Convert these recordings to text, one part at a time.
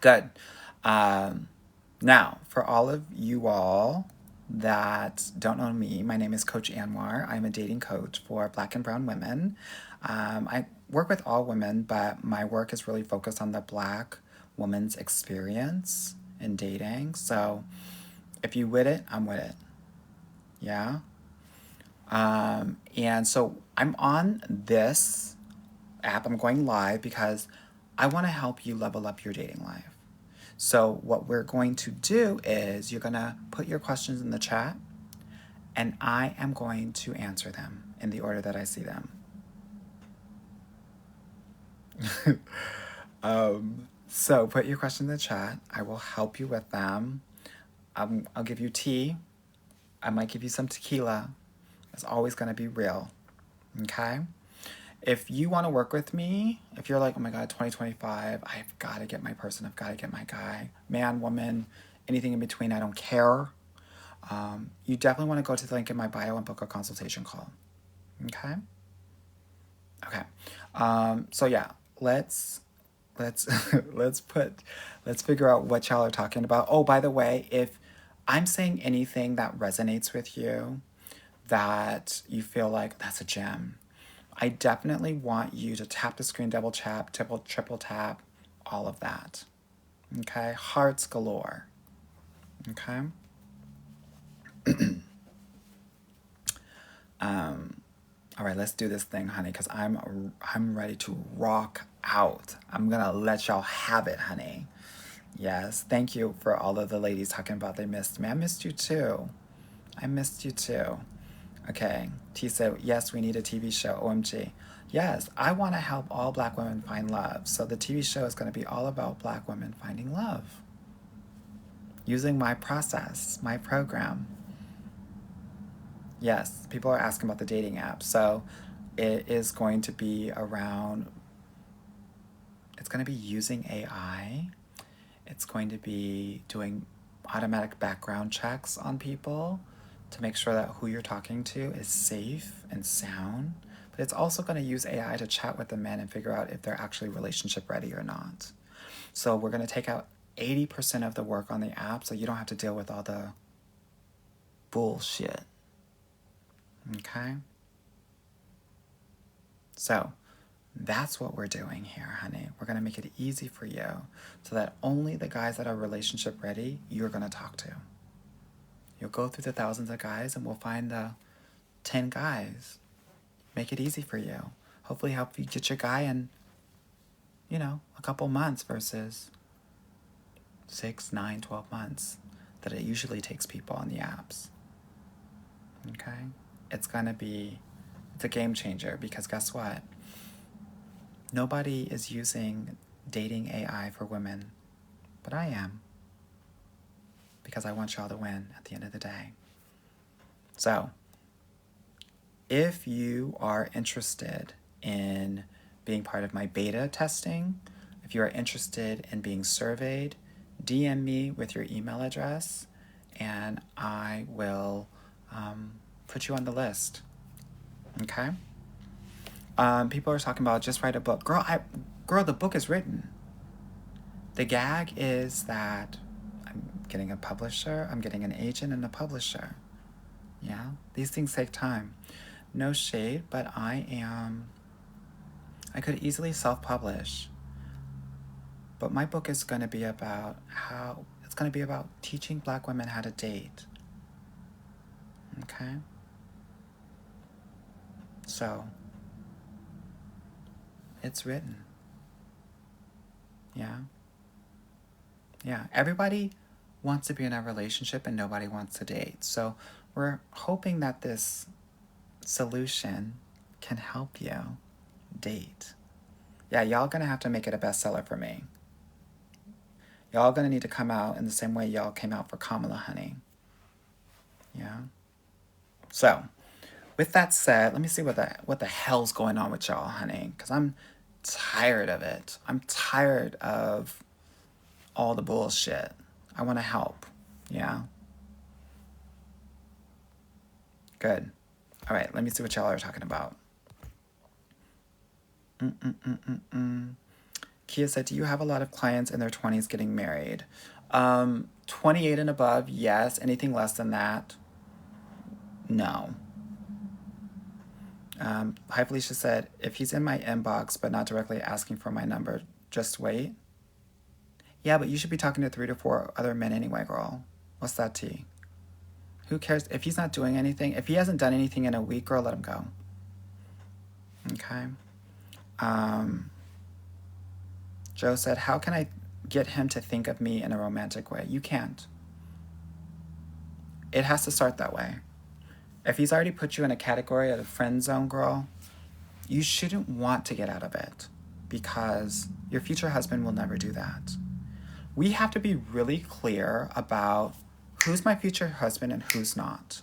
Good. Now, for all of you all that don't know me, my name is Coach Anwar. I'm a dating coach for Black and Brown women. I work with all women, but my work is really focused on the Black woman's experience in dating. So if you with it, I'm with it. Yeah. And so I'm on this app. I'm going live because I want to help you level up your dating life. So what we're going to do is you're going to put your questions in the chat and I am going to answer them in the order that I see them. So put your question in the chat. I will help you with them. I'll give you tea. I might give you some tequila. It's always going to be real. Okay? If you want to work with me, if you're like, oh my God, 2025, I've got to get my person, I've got to get my guy, man, woman, anything in between, I don't care. You definitely want to go to the link in my bio and book a consultation call. Okay? Okay. So yeah, let's let's figure out what y'all are talking about. Oh, by the way, if I'm saying anything that resonates with you, that you feel like that's a gem, I definitely want you to tap the screen, double tap, triple tap, all of that. Okay? Hearts galore. Okay? All right, let's do this thing, honey, because I'm ready to rock out. I'm gonna let y'all have it, honey. Yes, thank you for all of the ladies talking about they missed me. I missed you too. I missed you too. Okay, T said, yes, we need a TV show, OMG. Yes, I want to help all Black women find love. So the TV show is going to be all about Black women finding love. Using my process, my program. Yes, people are asking about the dating app. So it is going to be around, it's going to be using AI. It's going to be doing automatic background checks on people to make sure that who you're talking to is safe and sound. But it's also going to use AI to chat with the men and figure out if they're actually relationship ready or not. So we're going to take out 80% of the work on the app so you don't have to deal with all the bullshit. Okay? So that's what we're doing here, honey. We're going to make it easy for you so that only the guys that are relationship ready, you're going to talk to. You'll go through the thousands of guys and we'll find the 10 guys. Make it easy for you. Hopefully help you get your guy in, a couple months versus 6, 9, 12 months that it usually takes people on the apps. Okay? It's a game changer because guess what? Nobody is using dating AI for women, but I am. Because I want y'all to win at the end of the day. So, if you are interested in being part of my beta testing, if you are interested in being surveyed, DM me with your email address and I will put you on the list. Okay? People are talking about just write a book. Girl, the book is written. The gag is that I'm getting a publisher, I'm getting an agent and a publisher. Yeah, these things take time. No shade, but I could easily self-publish. But my book is going to be about teaching Black women how to date. Okay? So, it's written. Yeah? Yeah, everybody wants to be in a relationship and nobody wants to date. So, we're hoping that this solution can help you date. Yeah, y'all gonna have to make it a bestseller for me. Y'all gonna need to come out in the same way y'all came out for Kamala, honey. Yeah? So, with that said, let me see what the hell's going on with y'all, honey. Because I'm tired of it. I'm tired of all the bullshit. I want to help. Yeah? Good. All right, let me see what y'all are talking about. Kia said, do you have a lot of clients in their 20s getting married? 28 and above, yes. Anything less than that, no. Hi Felicia said, if he's in my inbox but not directly asking for my number, just wait. Yeah, but you should be talking to 3 to 4 other men anyway, girl. What's that tea? Who cares? If he's not doing anything, if he hasn't done anything in a week, girl, let him go. Okay. Joe said, how can I get him to think of me in a romantic way? You can't. It has to start that way. If he's already put you in a category of a friend zone, girl, you shouldn't want to get out of it because your future husband will never do that. We have to be really clear about who's my future husband and who's not.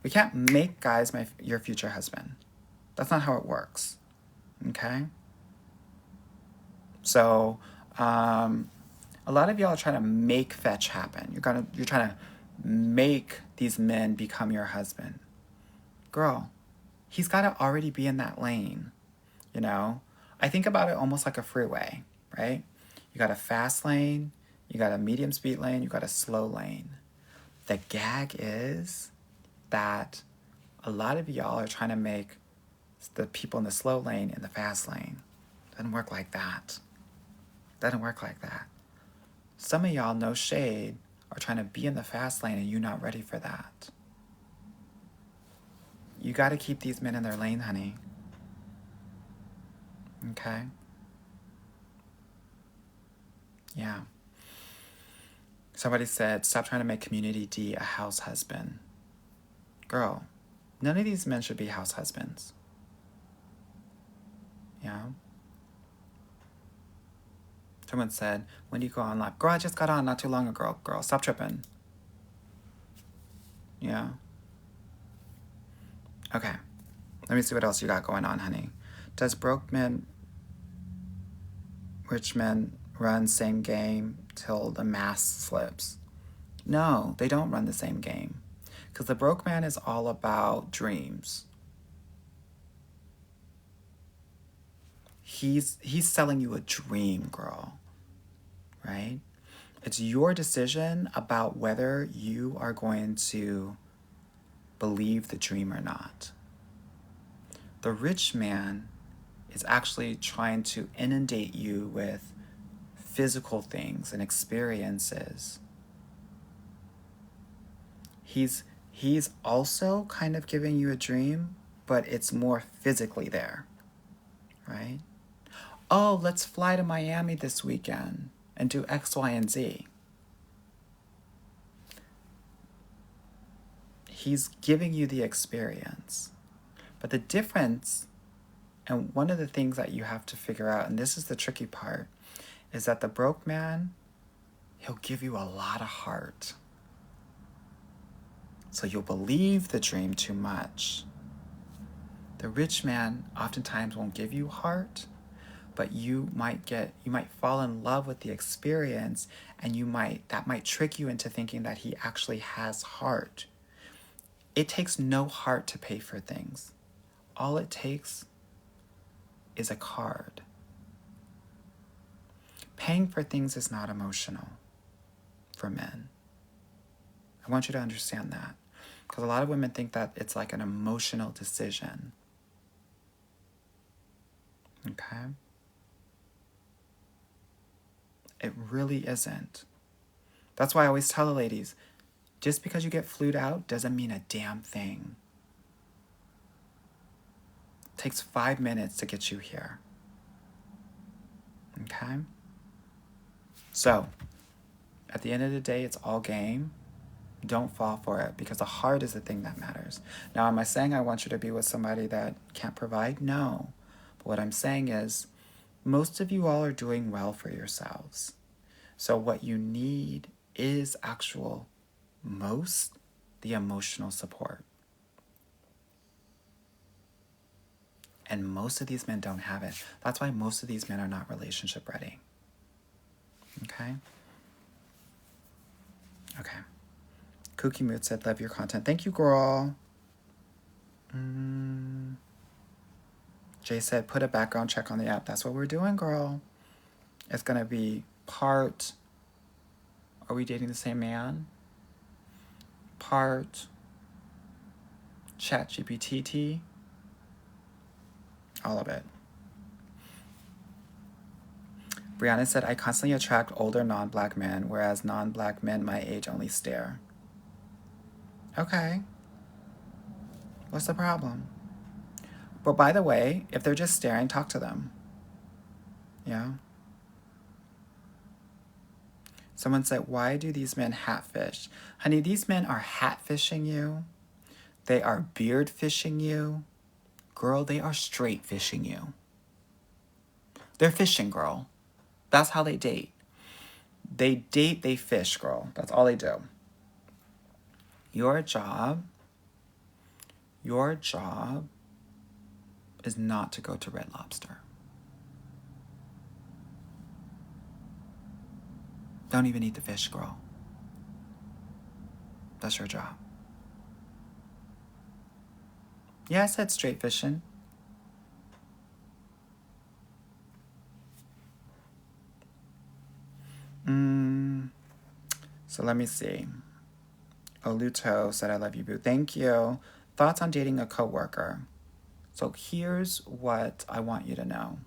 We can't make guys your future husband. That's not how it works. Okay? So, a lot of y'all are trying to make fetch happen. You're trying to make these men become your husband. Girl, he's got to already be in that lane, you know? I think about it almost like a freeway, right? You got a fast lane, you got a medium speed lane, you got a slow lane. The gag is that a lot of y'all are trying to make the people in the slow lane in the fast lane. Doesn't work like that. Doesn't work like that. Some of y'all, no shade, are trying to be in the fast lane and you're not ready for that. You got to keep these men in their lane, honey. Okay? Yeah. Somebody said, stop trying to make Community D a house husband. Girl, none of these men should be house husbands. Yeah? Someone said, when do you go on live? Girl, I just got on not too long ago. Girl, stop tripping. Yeah? Okay. Let me see what else you got going on, honey. Does broke men, rich men run same game till the mask slips? No, they don't run the same game. Because the broke man is all about dreams. He's selling you a dream, girl. Right? It's your decision about whether you are going to believe the dream or not. The rich man is actually trying to inundate you with physical things and experiences. He's also kind of giving you a dream, but it's more physically there, right? Oh, let's fly to Miami this weekend and do X, Y, and Z. He's giving you the experience. But the difference, and one of the things that you have to figure out, and this is the tricky part, is that the broke man, he'll give you a lot of heart. So you'll believe the dream too much. The rich man oftentimes won't give you heart, but you might fall in love with the experience, and that might trick you into thinking that he actually has heart. It takes no heart to pay for things. All it takes is a card. Paying for things is not emotional for men. I want you to understand that. Because a lot of women think that it's like an emotional decision. Okay? It really isn't. That's why I always tell the ladies, just because you get flued out doesn't mean a damn thing. It takes 5 minutes to get you here. Okay? So, at the end of the day, it's all game. Don't fall for it, because the heart is the thing that matters. Now, am I saying I want you to be with somebody that can't provide? No. But what I'm saying is, most of you all are doing well for yourselves. So what you need is the emotional support. And most of these men don't have it. That's why most of these men are not relationship ready. Okay? Okay. Kooky Mood said, love your content. Thank you, girl. Jay said, put a background check on the app. That's what we're doing, girl. It's going to be part, are we dating the same man? Part ChatGPT, all of it. Brianna said, I constantly attract older non-black men, whereas non-black men my age only stare. Okay. What's the problem? But by the way, if they're just staring, talk to them. Yeah. Someone said, why do these men hatfish? Honey, these men are hatfishing you. They are beard fishing you. Girl, they are straight fishing you. They're fishing, girl. That's how they date. They date, they fish, girl. That's all they do. Your job is not to go to Red Lobster. Don't even eat the fish, girl. That's your job. Yeah, I said straight fishing. So let me see. Oluto said, I love you, boo. Thank you. Thoughts on dating a coworker. So here's what I want you to know.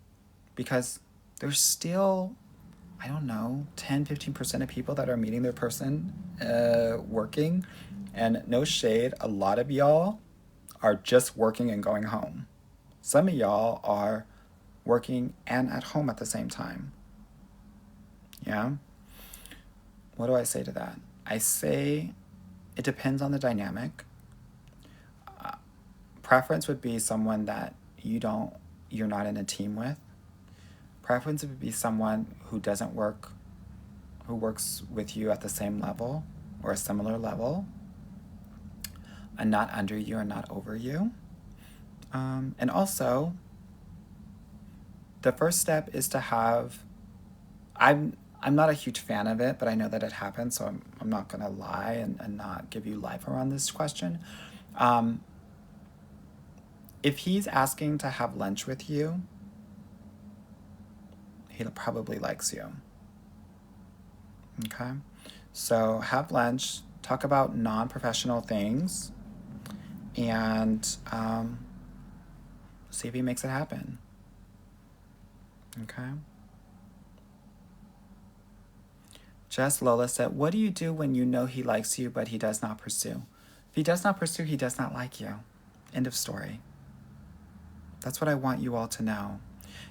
Because there's still, I don't know, 10, 15% of people that are meeting their person working. And no shade, a lot of y'all are just working and going home. Some of y'all are working and at home at the same time. Yeah? What do I say to that? I say it depends on the dynamic. Preference would be someone that you're not in a team with. Preference would be someone who works with you at the same level or a similar level, and not under you and not over you. And also, the first step is to have, I'm not a huge fan of it, but I know that it happens, so I'm not going to lie and not give you life around this question. If he's asking to have lunch with you, he probably likes you. Okay? So have lunch, talk about non-professional things, and see if he makes it happen. Okay? Jess Lola said, what do you do when you know he likes you but he does not pursue? If he does not pursue, he does not like you. End of story. That's what I want you all to know.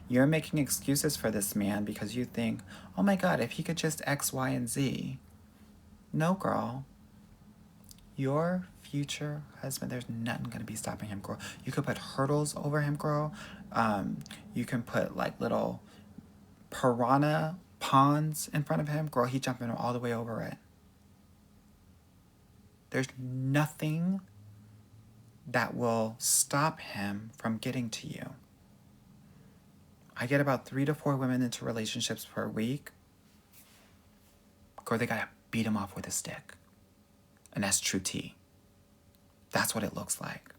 You're making excuses for this man because you think, oh my God, if he could just X, Y, and Z. No, girl. Your future husband, there's nothing going to be stopping him, girl. You could put hurdles over him, girl. You can put like little piranha ponds in front of him. Girl, he's jumping all the way over it. There's nothing that will stop him from getting to you. I get about 3 to 4 women into relationships per week. Girl, they gotta beat him off with a stick. And that's true tea. That's what it looks like.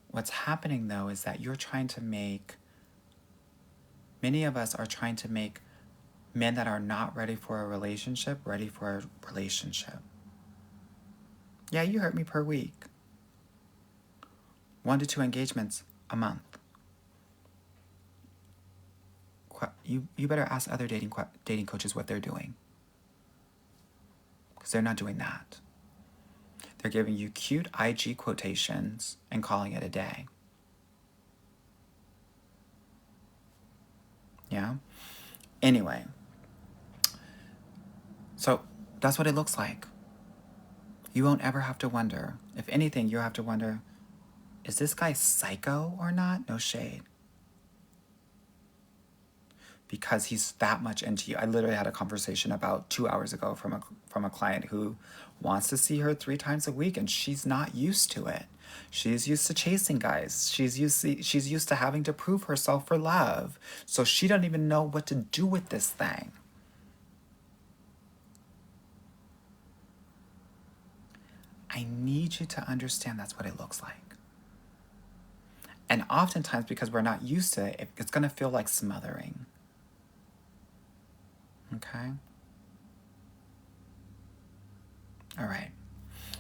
What's happening, though, is that many of us are trying to make men that are not ready for a relationship ready for a relationship. Yeah, you heard me, per week. 1 to 2 engagements a month. You better ask other dating coaches what they're doing. Because they're not doing that. They're giving you cute IG quotations and calling it a day. Yeah? Anyway. So that's what it looks like. You won't ever have to wonder. If anything, you'll have to wonder, is this guy psycho or not? No shade. Because he's that much into you. I literally had a conversation about 2 hours ago from a client who wants to see her 3 times a week, and she's not used to it. She's used to chasing guys. She's used to having to prove herself for love. So she doesn't even know what to do with this thing. I need you to understand that's what it looks like. And oftentimes, because we're not used to it, it's going to feel like smothering. Okay? All right.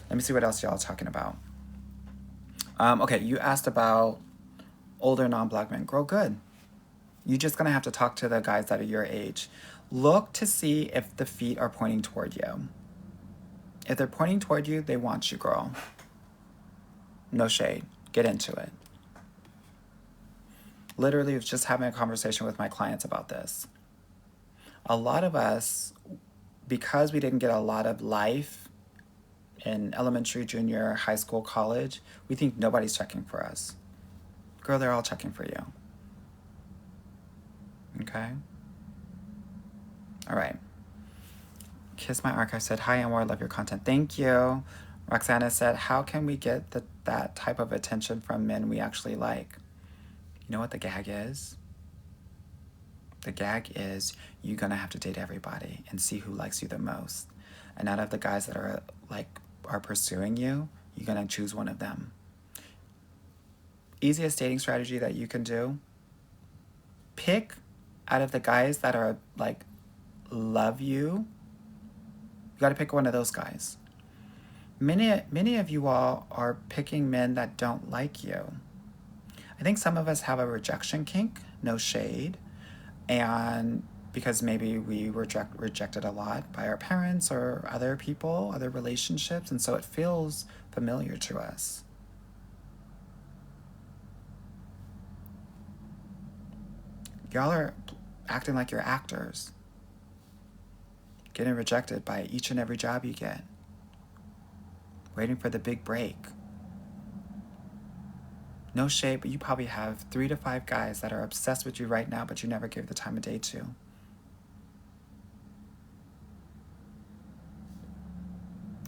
Let me see what else y'all are talking about. Okay, you asked about older non-black men. Girl, good. You're just going to have to talk to the guys that are your age. Look to see if the feet are pointing toward you. If they're pointing toward you, they want you, girl. No shade. Get into it. Literally, I was just having a conversation with my clients about this. A lot of us, because we didn't get a lot of life in elementary, junior, high school, college, we think nobody's checking for us. Girl, they're all checking for you. Okay? All right. Kiss My Archive said, hi, Anwar, love your content. Thank you. Roxana said, how can we get that type of attention from men we actually like? You know what the gag is? The gag is you're going to have to date everybody and see who likes you the most. And out of the guys that are pursuing you, you're going to choose one of them. Easiest dating strategy that you can do, pick out of the guys that are love you. You got to pick one of those guys. Many of you all are picking men that don't like you. I think some of us have a rejection kink, no shade, and because maybe we were rejected a lot by our parents or other people, other relationships, and so it feels familiar to us. Y'all are acting like you're actors, getting rejected by each and every job you get, waiting for the big break. No shade, but you probably have 3 to 5 guys that are obsessed with you right now, but you never give the time of day to.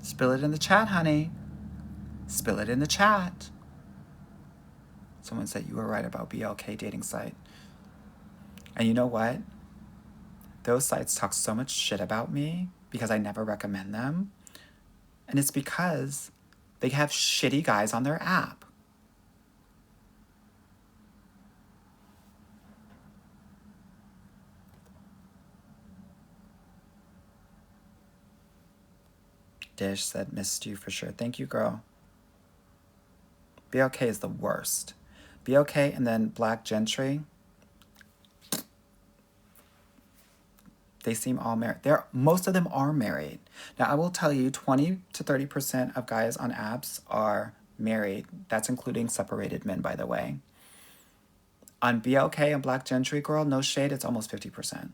Spill it in the chat, honey. Spill it in the chat. Someone said you were right about BLK dating site. And you know what? Those sites talk so much shit about me because I never recommend them. And it's because they have shitty guys on their app. Dish said, missed you for sure. Thank you, girl. BLK is the worst. BLK and then Black Gentry. They seem all married. Most of them are married. Now, I will tell you, 20 to 30% of guys on apps are married. That's including separated men, by the way. On BLK and Black Gentry, girl, no shade, it's almost 50%.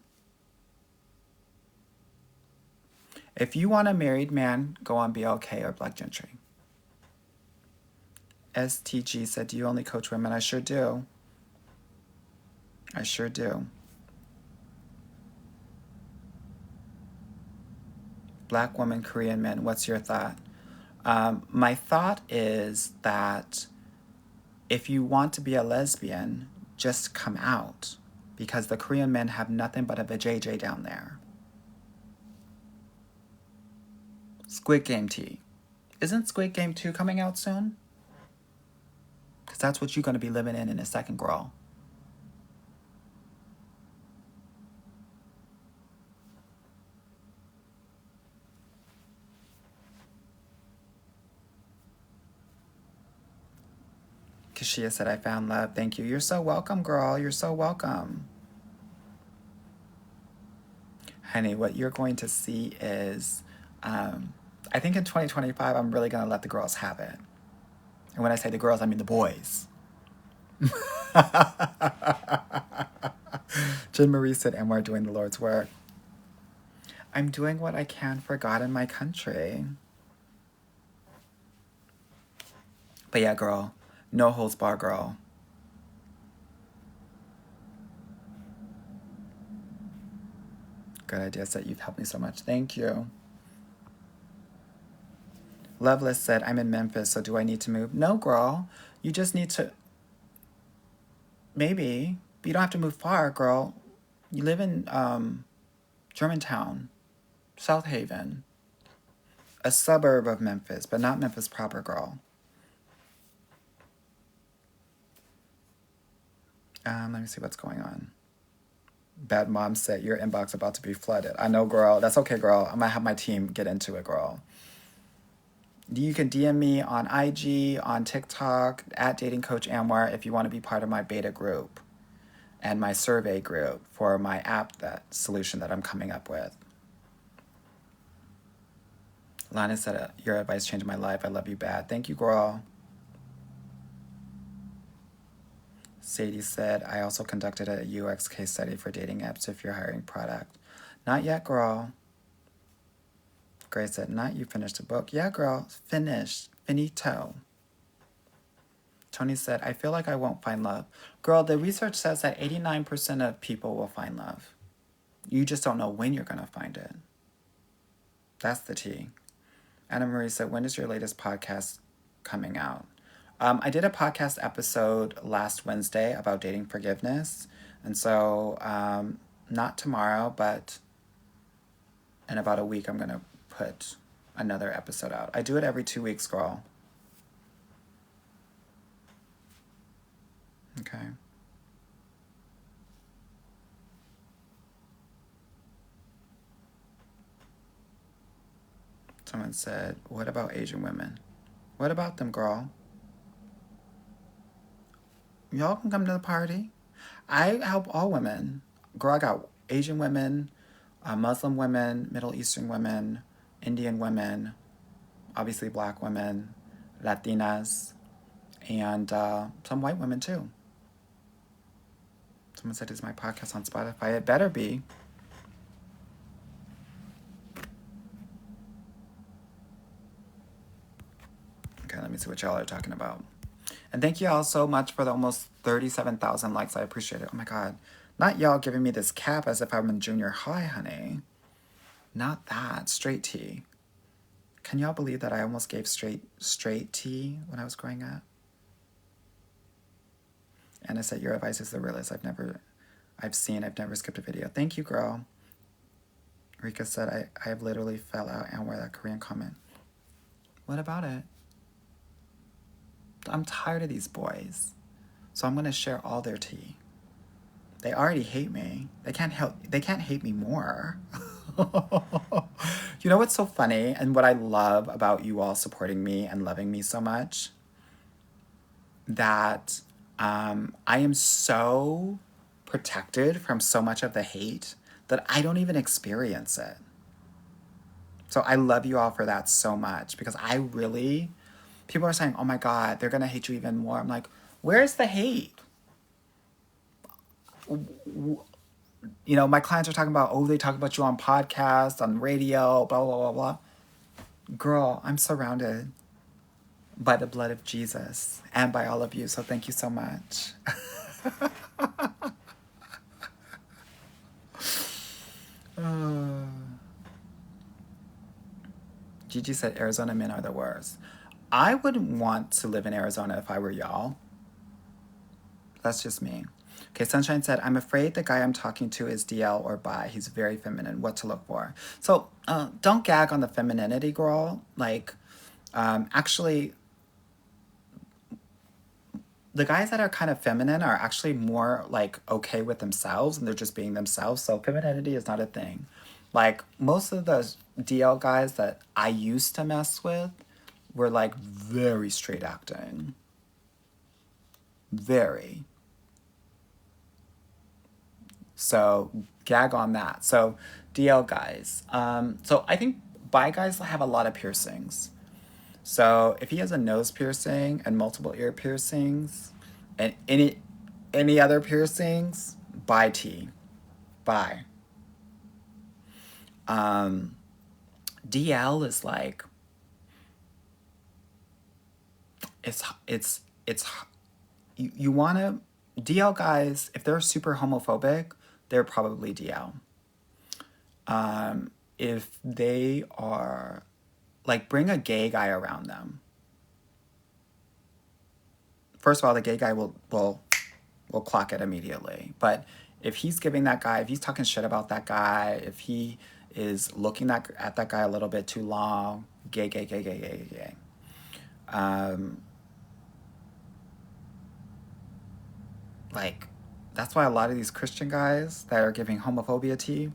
If you want a married man, go on BLK or Black Gentry. STG said, do you only coach women? I sure do. I sure do. Black woman, Korean men, what's your thought? My thought is that if you want to be a lesbian, just come out, because the Korean men have nothing but a vajayjay down there. Squid Game tea. Isn't Squid Game 2 coming out soon? Because that's what you're going to be living in a second, girl. Kashia said, I found love. Thank you. You're so welcome, girl. You're so welcome. Honey, what you're going to see is, I think in 2025, I'm really going to let the girls have it. And when I say the girls, I mean the boys. Jen Marie said, and we're doing the Lord's work. I'm doing what I can for God and my country. But yeah, girl, no holds bar, girl. Good idea, Set. You've helped me so much. Thank you. Loveless said, I'm in Memphis, so do I need to move? No, girl. You just need to... Maybe. But you don't have to move far, girl. You live in Germantown, South Haven. A suburb of Memphis, but not Memphis proper, girl. Let me see what's going on. Bad mom said your inbox about to be flooded. I know, girl. That's okay, girl. I'm gonna have my team get into it, girl. You can DM me on IG, on TikTok, at DatingCoachAnwar if you want to be part of my beta group and my survey group for my app that solution that I'm coming up with. Lana said, your advice changed my life. I love you bad. Thank you, girl. Sadie said, I also conducted a UX case study for dating apps if you're hiring product. Not yet, girl. Grace said, not you finished the book. Yeah, girl, finished. Finito. Tony said, I feel like I won't find love. Girl, the research says that 89% of people will find love. You just don't know when you're going to find it. That's the tea. Anna Marie said, when is your latest podcast coming out? I did a podcast episode last Wednesday about dating forgiveness. And so, not tomorrow, but in about a week, I'm going to put another episode out. I do it every 2 weeks, girl. Okay. Someone said, what about Asian women? What about them, girl? Y'all can come to the party. I help all women. Girl, I got Asian women, Muslim women, Middle Eastern women, Indian women, obviously black women, Latinas, and some white women too. Someone said, is my podcast on Spotify? It better be. Okay, let me see what y'all are talking about. And thank you all so much for the almost 37,000 likes. I appreciate it. Oh my God. Not y'all giving me this cap as if I'm in junior high, honey. Not that. Straight T. Can y'all believe that I almost gave straight T when I was growing up? And I said, your advice is the realest I've never skipped a video. Thank you, girl. Rika said, I have literally fell out and wear that Korean comment. What about it? I'm tired of these boys. So I'm going to share all their tea. They already hate me. They can't hate me more. You know what's so funny and what I love about you all supporting me and loving me so much? That I am so protected from so much of the hate that I don't even experience it. So I love you all for that so much because people are saying, oh my God, they're going to hate you even more. I'm like, where's the hate? You know, my clients are talking about, they talk about you on podcasts, on radio, blah, blah, blah, blah. Girl, I'm surrounded by the blood of Jesus and by all of you. So thank you so much. Gigi said Arizona men are the worst. I wouldn't want to live in Arizona if I were y'all. That's just me. Okay, Sunshine said, I'm afraid the guy I'm talking to is DL or bi. He's very feminine. What to look for? So don't gag on the femininity, girl. Like, actually, the guys that are kind of feminine are actually more like okay with themselves and they're just being themselves. So femininity is not a thing. Like most of the DL guys that I used to mess with were like very straight acting. Very. So gag on that. So DL guys. So I think bi guys have a lot of piercings. So if he has a nose piercing and multiple ear piercings and any other piercings, bi T. Bi. DL is like it's you want to DL guys, if they're super homophobic, they're probably DL. If they are like, bring a gay guy around them. First of all, the gay guy will clock it immediately. But if he's talking shit about that guy, if he is looking at that guy a little bit too long, gay. Like, That's why a lot of these Christian guys that are giving homophobia tea,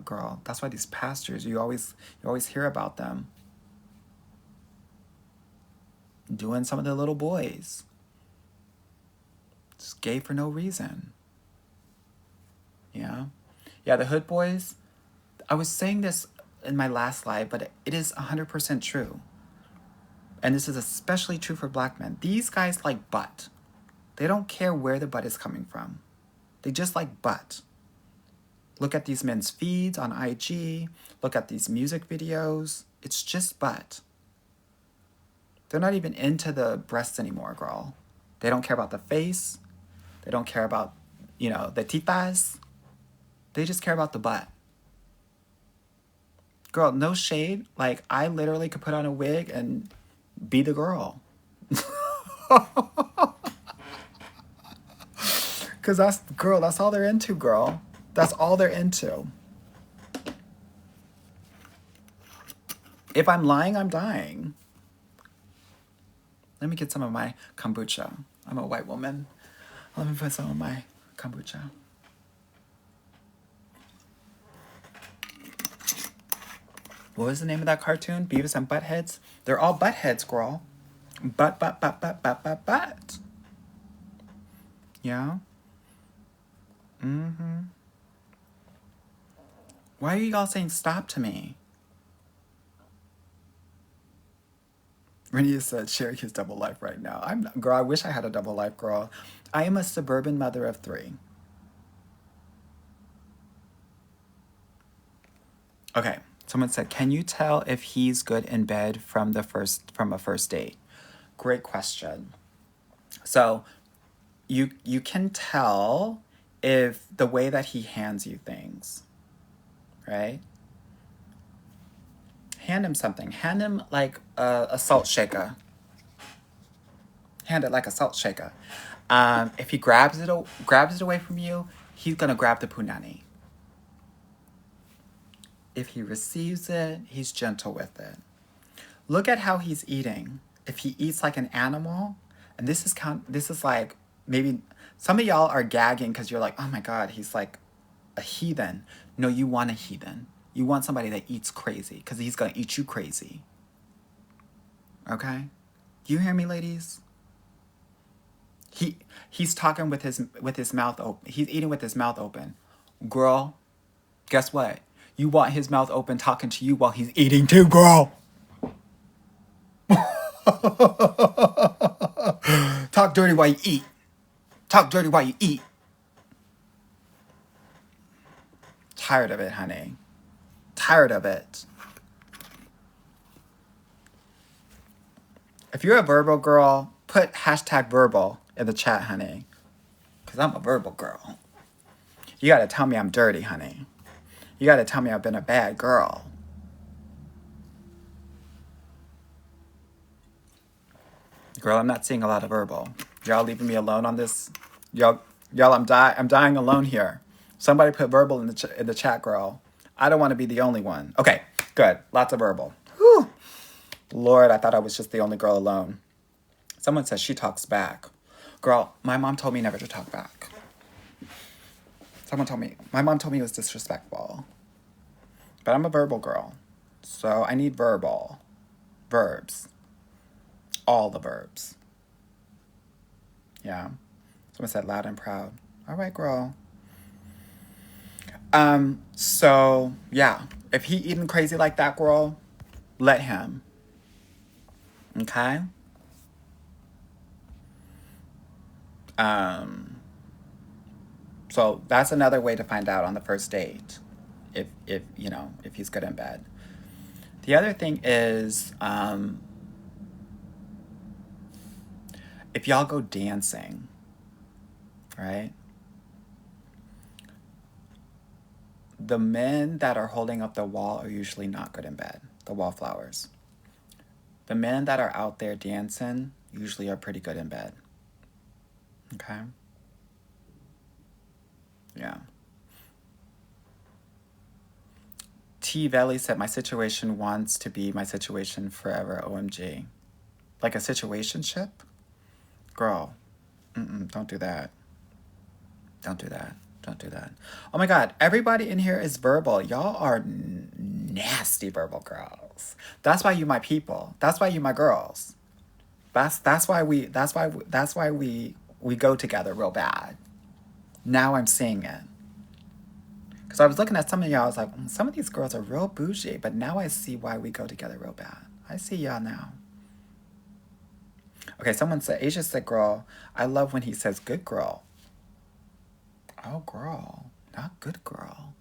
girl, that's why these pastors, you always hear about them doing some of the little boys. Just gay for no reason. Yeah. Yeah, the hood boys, I was saying this in my last live, but it is 100% true. And this is especially true for black men. These guys like butt. They don't care where the butt is coming from. They just like butt. Look at these men's feeds on IG. Look at these music videos. It's just butt. They're not even into the breasts anymore, girl. They don't care about the face. They don't care about, the titas. They just care about the butt. Girl, no shade. Like, I literally could put on a wig and be the girl. Because that's all they're into, girl. That's all they're into. If I'm lying, I'm dying. Let me get some of my kombucha. I'm a white woman. Let me put some of my kombucha. What was the name of that cartoon? Beavis and Buttheads? They're all buttheads, girl. But. Yeah? Mm-hmm. Why are you all saying stop to me? Renee said, share his double life right now. Girl, I wish I had a double life, girl. I am a suburban mother of 3. Okay, someone said, can you tell if he's good in bed from a first date? Great question. So you can tell if the way that he hands you things, right? Hand him something. Hand him like a salt shaker. Hand it like a salt shaker. If he grabs it away from you, he's gonna grab the punani. If he receives it, he's gentle with it. Look at how he's eating. If he eats like an animal, and this is like, maybe some of y'all are gagging because you're like, oh my God, he's like a heathen. No, you want a heathen. You want somebody that eats crazy because he's gonna eat you crazy. Okay? Do you hear me, ladies? He's talking with his mouth open. He's eating with his mouth open. Girl, guess what? You want his mouth open talking to you while he's eating too, girl. Talk dirty while you eat. Talk dirty while you eat. Tired of it, honey. Tired of it. If you're a verbal girl, put #verbal in the chat, honey. Because I'm a verbal girl. You got to tell me I'm dirty, honey. You got to tell me I've been a bad girl. Girl, I'm not seeing a lot of verbal. Y'all leaving me alone on this? Y'all, I'm dying alone here. Somebody put verbal in the chat, girl. I don't want to be the only one. Okay, good. Lots of verbal. Whew. Lord, I thought I was just the only girl alone. Someone says she talks back. Girl, my mom told me never to talk back. My mom told me it was disrespectful. But I'm a verbal girl. So I need verbal. Verbs. All the verbs. Yeah. Someone said loud and proud. All right, girl. So, yeah. If he eating crazy like that, girl, let him. Okay? So that's another way to find out on the first date. If he's good in bed. The other thing is, if y'all go dancing, right? The men that are holding up the wall are usually not good in bed, the wallflowers. The men that are out there dancing usually are pretty good in bed. Okay? Yeah. T. Valley said, my situation wants to be my situation forever, OMG. Like a situationship? Girl, don't do that. Don't do that. Don't do that. Oh my God. Everybody in here is verbal. Y'all are nasty verbal girls. That's why you my people. That's why you my girls. That's why we go together real bad. Now I'm seeing it. Because I was looking at some of y'all, I was like, some of these girls are real bougie, but now I see why we go together real bad. I see y'all now. Okay, someone said, Asia said, girl, I love when he says good girl. Oh, girl, not good girl.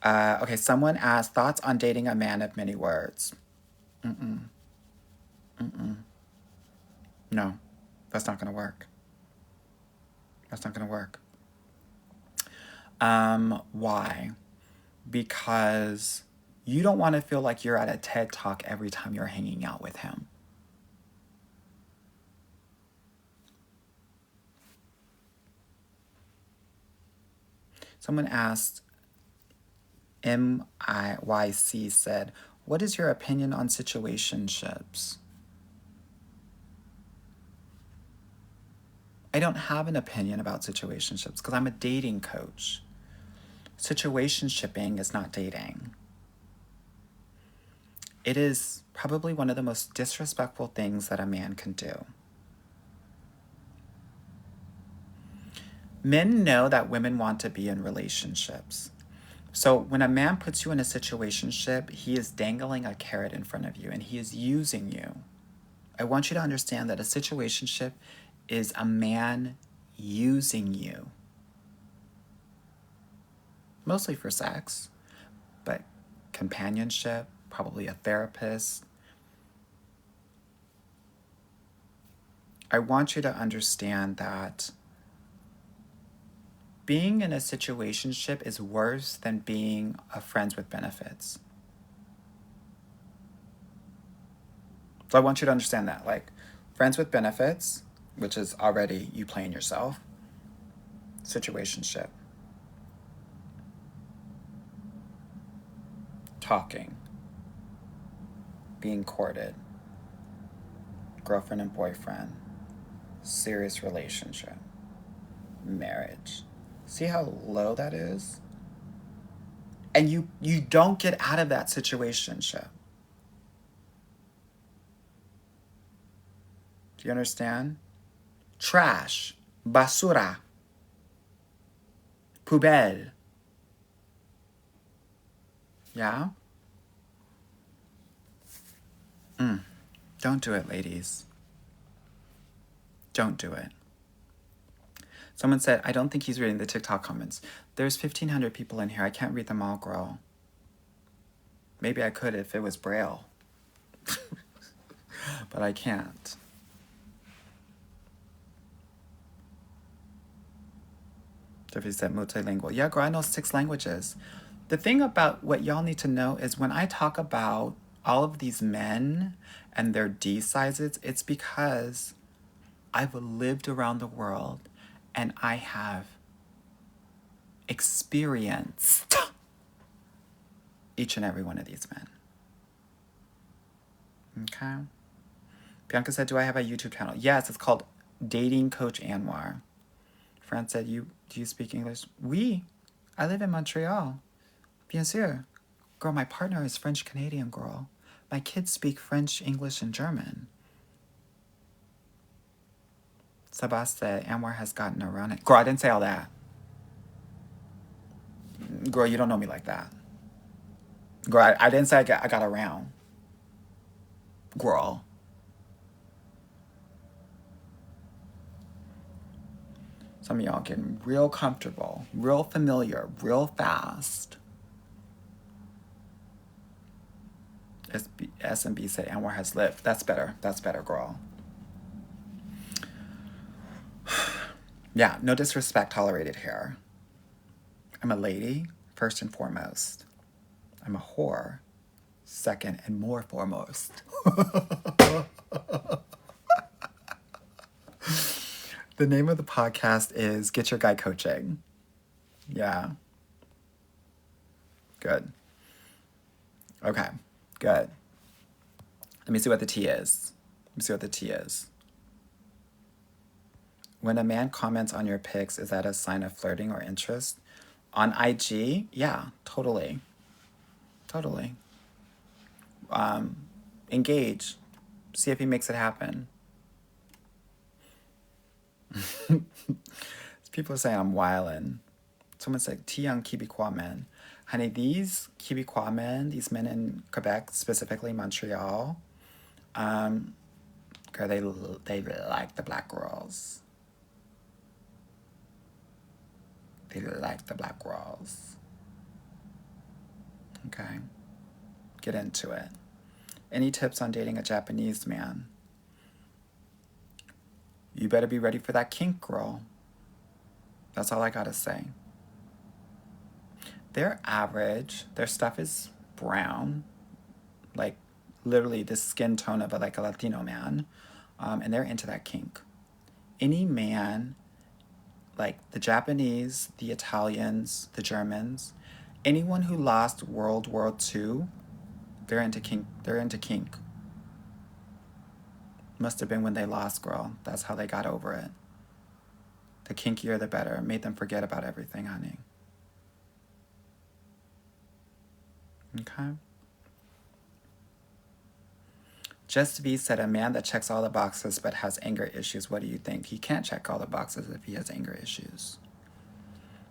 Okay, someone asked, thoughts on dating a man of many words? No, that's not going to work. That's not going to work. Why? Because you don't want to feel like you're at a TED Talk every time you're hanging out with him. Someone asked, MIYC said, what is your opinion on situationships? I don't have an opinion about situationships because I'm a dating coach. Situationshipping is not dating. It is probably one of the most disrespectful things that a man can do. Men know that women want to be in relationships. So when a man puts you in a situationship, he is dangling a carrot in front of you and he is using you. I want you to understand that a situationship is a man using you. Mostly for sex, but companionship, probably a therapist. I want you to understand that being in a situationship is worse than being a friends with benefits. So I want you to understand that. Like, friends with benefits, which is already you playing yourself. Situationship. Talking. Being courted. Girlfriend and boyfriend. Serious relationship. Marriage. See how low that is? And you don't get out of that situationship. Do you understand? Trash. Basura. Poubelle. Yeah? Don't do it, ladies. Don't do it. Someone said, I don't think he's reading the TikTok comments. There's 1,500 people in here. I can't read them all, girl. Maybe I could if it was Braille. But I can't. Jeffrey said multilingual. Yeah, girl, I know 6 languages. The thing about what y'all need to know is when I talk about all of these men and their D sizes, it's because I've lived around the world and I have experienced each and every one of these men. Okay? Bianca said, do I have a YouTube channel? Yes, it's called DatingCoachAnwar. Fran said, do you speak English? Oui. I live in Montreal. Bien sûr. Girl, my partner is French-Canadian, girl. My kids speak French, English, and German. Sabas said, Anwar has gotten around it. Girl, I didn't say all that. Girl, you don't know me like that. Girl, I didn't say I got around. Girl. Some of y'all getting real comfortable, real familiar, real fast. SMB said Anwar has lived. That's better. That's better, girl. Yeah, no disrespect tolerated here. I'm a lady, first and foremost. I'm a whore, second and more foremost. The name of the podcast is Get Your Guy Coaching. Yeah. Good. Okay, good. Let me see what the T is. Let me see what the T is. When a man comments on your pics, is that a sign of flirting or interest? On IG? Yeah, totally. Totally. Engage. See if he makes it happen. People are saying I'm wildin'. Someone said T young Quebecois men. Honey, these Quebecois men, these men in Quebec, specifically Montreal, girl, they like the black girls. They like the black girls. Okay. Get into it. Any tips on dating a Japanese man? You better be ready for that kink, girl. That's all I gotta say. They're average. Their stuff is brown. Like, literally the skin tone of a Latino man. And they're into that kink. Any man, like the Japanese, the Italians, the Germans, anyone who lost World War II, they're into kink. They're into kink. Must have been when they lost, girl. That's how they got over it. The kinkier, the better. It made them forget about everything, honey. Okay. Just V said, a man that checks all the boxes but has anger issues, what do you think? He can't check all the boxes if he has anger issues.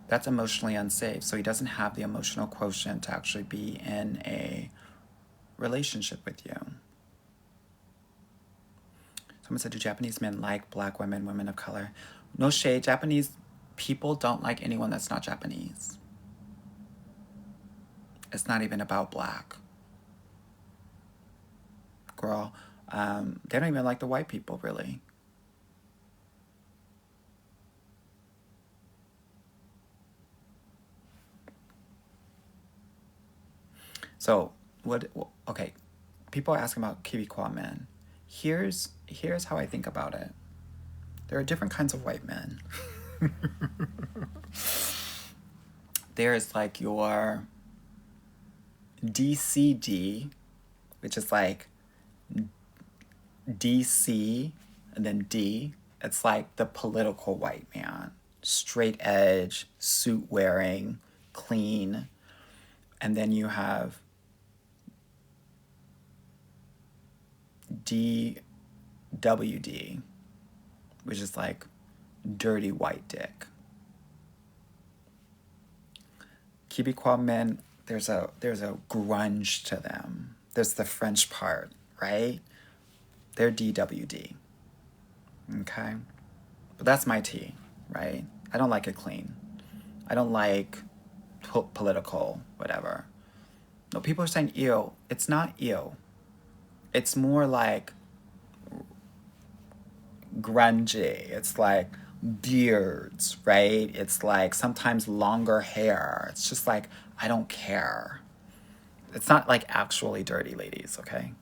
That's emotionally unsafe. So he doesn't have the emotional quotient to actually be in a relationship with you. Someone said, do Japanese men like black women, women of color? No shade. Japanese people don't like anyone that's not Japanese. It's not even about black. Girl, they don't even like the white people, really. So, okay, people are asking about Quebecois men. Here's how I think about it. There are different kinds of white men. There's like your DCD, which is like DC and then D. It's like the political white man. Straight edge, suit wearing, clean. And then you have DWD, which is like dirty white dick. Quebecois men, there's a grunge to them. There's the French part, right? They're DWD. Okay? But that's my tea, right? I don't like it clean. I don't like political, whatever. No, people are saying ew. It's not ew. It's more like grungy. It's like beards, right? It's like sometimes longer hair. It's just like, I don't care. It's not like actually dirty, ladies, okay?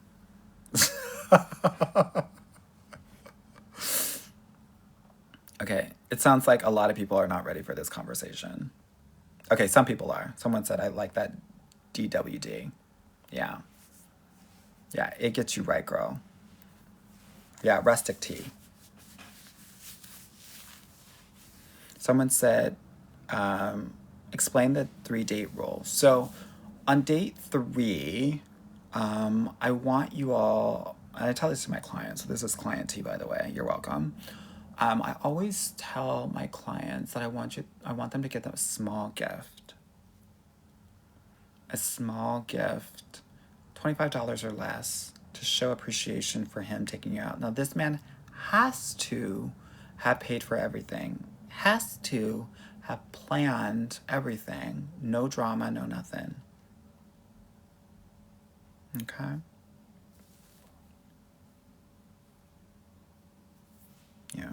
Okay, it sounds like a lot of people are not ready for this conversation. Okay, some people are. Someone said, I like that DWD. Yeah. Yeah, it gets you right, girl. Yeah, rustic tea. Someone said, explain the 3-date rule. So on date 3, I want you all, and I tell this to my clients, so this is client tea, by the way, you're welcome. I always tell my clients that I want them to get them a small gift. A small gift, $25 or less, to show appreciation for him taking you out. Now, this man has to have paid for everything, has to have planned everything. No drama, no nothing. Okay? Yeah.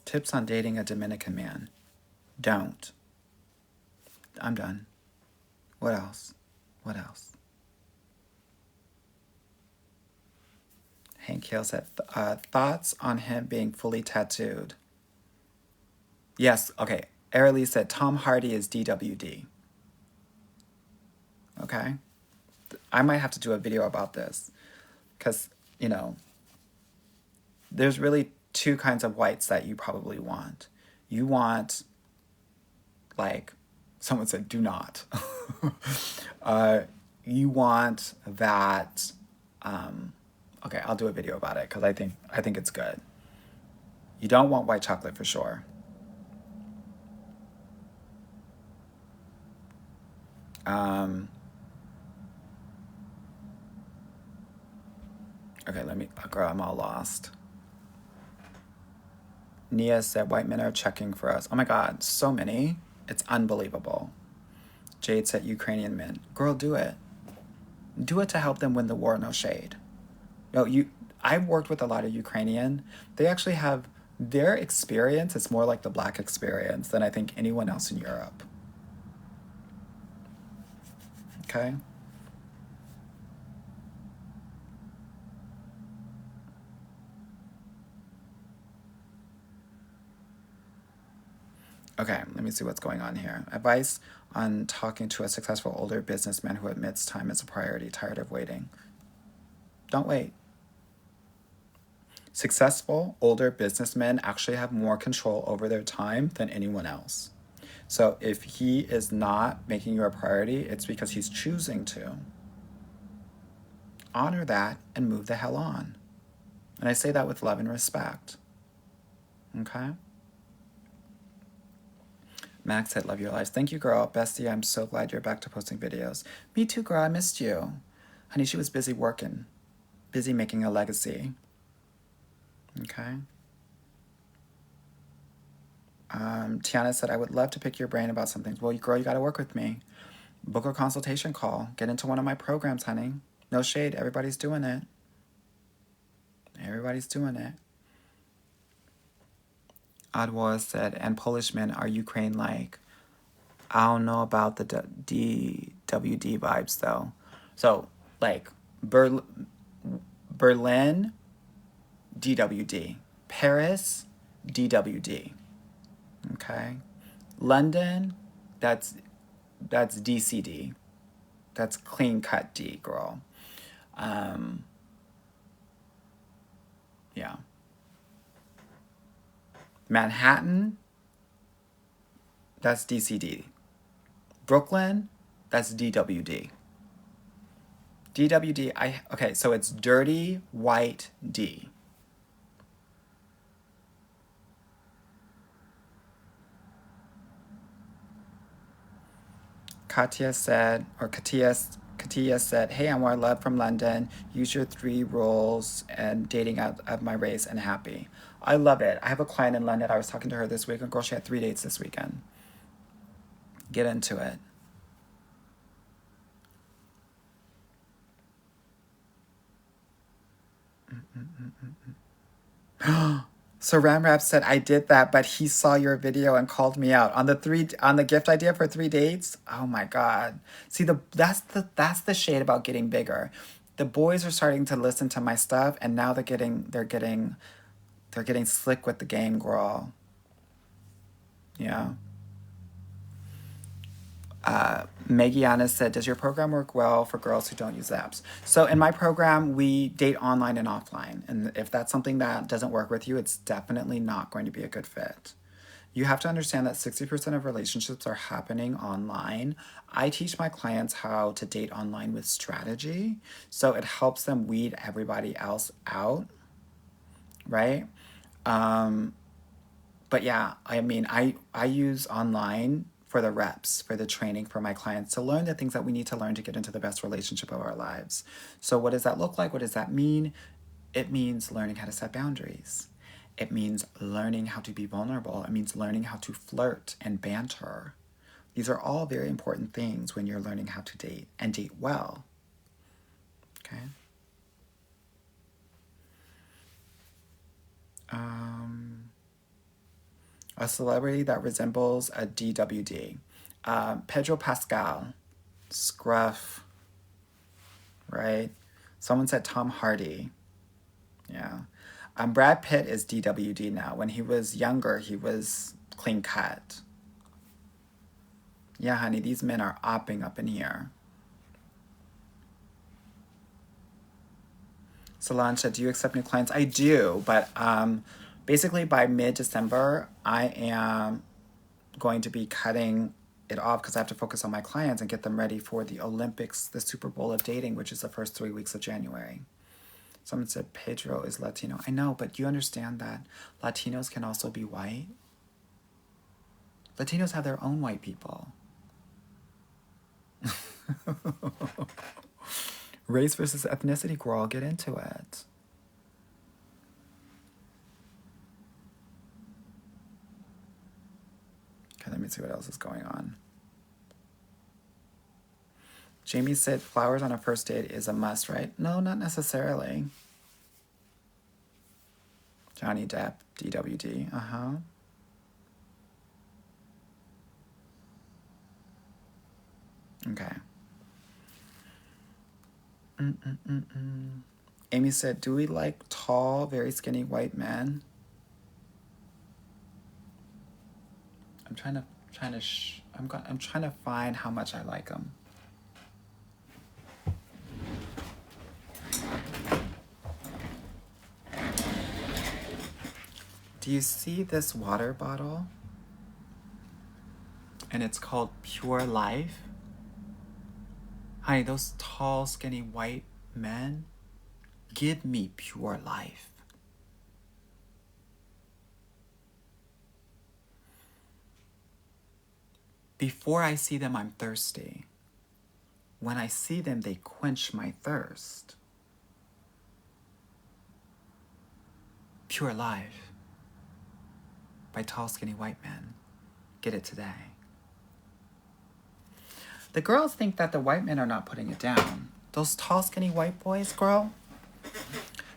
Tips on dating a Dominican man. Don't. I'm done. What else? What else? Hank Hill said, thoughts on him being fully tattooed. Yes, okay. Arilee said, Tom Hardy is DWD. okay? I might have to do a video about this because, you know, there's really two kinds of whites that you probably want. You want, like, someone said, do not. You want that, okay, I'll do a video about it because I think it's good. You don't want white chocolate for sure. Okay, girl, I'm all lost. Nia said white men are checking for us. Oh my God, so many. It's unbelievable. Jade said Ukrainian men. Girl, do it. Do it to help them win the war, no shade. No, I've worked with a lot of Ukrainian. They actually have their experience. It's more like the black experience than I think anyone else in Europe. Okay? Okay, let me see what's going on here. Advice on talking to a successful older businessman who admits time is a priority, tired of waiting. Don't wait. Successful older businessmen actually have more control over their time than anyone else. So if he is not making you a priority, it's because he's choosing to. Honor that and move the hell on. And I say that with love and respect. Okay? Max said, love your lives. Thank you, girl. Bestie, I'm so glad you're back to posting videos. Me too, girl. I missed you. Honey, she was busy working. Busy making a legacy. Okay? Tiana said, I would love to pick your brain about something. Well, girl, you got to work with me. Book a consultation call. Get into one of my programs, honey. No shade. Everybody's doing it. Everybody's doing it. Adwa said, and Polish men are Ukraine-like. I don't know about the DWD vibes, though. So, like, Berlin, DWD. Paris, DWD. Okay? London, that's DCD. That's clean-cut D, girl. Yeah. Manhattan, that's DCD. Brooklyn, that's DWD. DWD, okay, so it's dirty white D. Katia said, hey, Anwar, love from London. Use your 3 rules and dating out of my race and happy. I love it. I have a client in London. I was talking to her this week. And girl, she had 3 dates this weekend. Get into it. So Ramrap said, I did that, but he saw your video and called me out on the gift idea for 3 dates. Oh my God. See, that's the shade about getting bigger. The boys are starting to listen to my stuff, and now they're getting slick with the game, girl. Yeah. Megiana said, does your program work well for girls who don't use apps? So in my program, we date online and offline. And if that's something that doesn't work with you, it's definitely not going to be a good fit. You have to understand that 60% of relationships are happening online. I teach my clients how to date online with strategy. So it helps them weed everybody else out, right? But yeah, I mean, I use online for the reps, for the training for my clients to learn the things that we need to learn to get into the best relationship of our lives. So what does that look like? What does that mean? It means learning how to set boundaries. It means learning how to be vulnerable. It means learning how to flirt and banter. These are all very important things when you're learning how to date and date well. Okay? A celebrity that resembles a DWD. Pedro Pascal, scruff, right? Someone said Tom Hardy. Yeah. Brad Pitt is DWD now. When he was younger, he was clean cut. Yeah, honey, these men are opping up in here. Solange said, do you accept new clients? I do, but basically by mid-December, I am going to be cutting it off because I have to focus on my clients and get them ready for the Olympics, the Super Bowl of dating, which is the first 3 weeks of January. Someone said Pedro is Latino. I know, but you understand that Latinos can also be white? Latinos have their own white people. Race versus ethnicity, girl, get into it. Okay, let me see what else is going on. Jamie said flowers on a first date is a must, right? No, not necessarily. Johnny Depp, DWD, Okay. Amy said, do we like tall, very skinny white men? I'm trying to find how much I like them. Do you see this water bottle? And it's called Pure Life. Honey, those tall, skinny white men, give me pure life. Before I see them, I'm thirsty. When I see them, they quench my thirst. Pure Life by Tall, Skinny White Men. Get it today. The girls think that the white men are not putting it down. Those tall, skinny white boys, girl,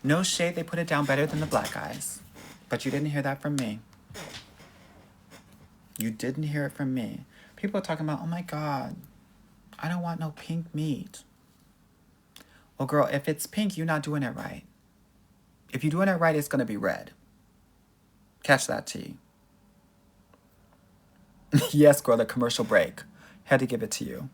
no shade, they put it down better than the black guys. But you didn't hear that from me. You didn't hear it from me. People are talking about, oh my God, I don't want no pink meat. Well, girl, if it's pink, you're not doing it right. If you're doing it right, it's going to be red. Catch that, T. Yes, girl, the commercial break. Had to give it to you.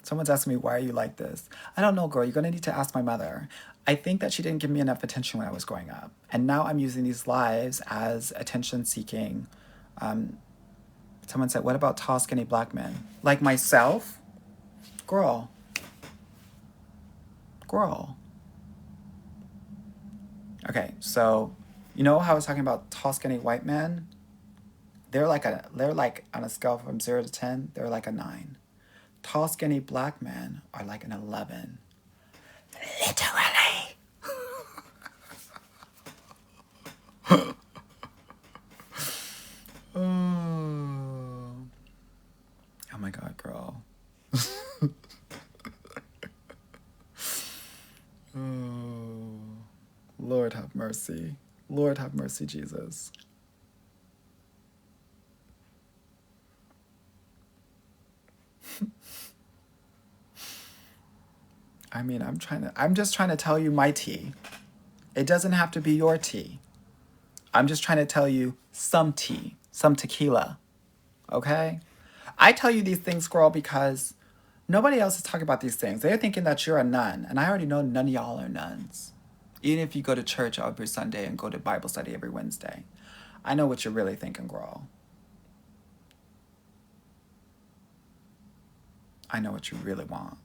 Someone's asking me, why are you like this? I don't know, girl. You're going to need to ask my mother. I think that she didn't give me enough attention when I was growing up. And now I'm using these lives as attention-seeking. Someone said, what about tall, skinny black men? Like myself? Girl. Okay, so you know how I was talking about tall, skinny white men? They're like on a scale from 0 to 10, they're like a 9. Tall, skinny black men are like an 11. Literally. Oh my God, girl. Oh, Lord have mercy. Lord have mercy, Jesus. I mean, I'm just trying to tell you my tea. It doesn't have to be your tea. I'm just trying to tell you some tea, some tequila. Okay? I tell you these things, girl, because nobody else is talking about these things. They're thinking that you're a nun, and I already know none of y'all are nuns. Even if you go to church every Sunday and go to Bible study every Wednesday. I know what you're really thinking, girl. I know what you really want.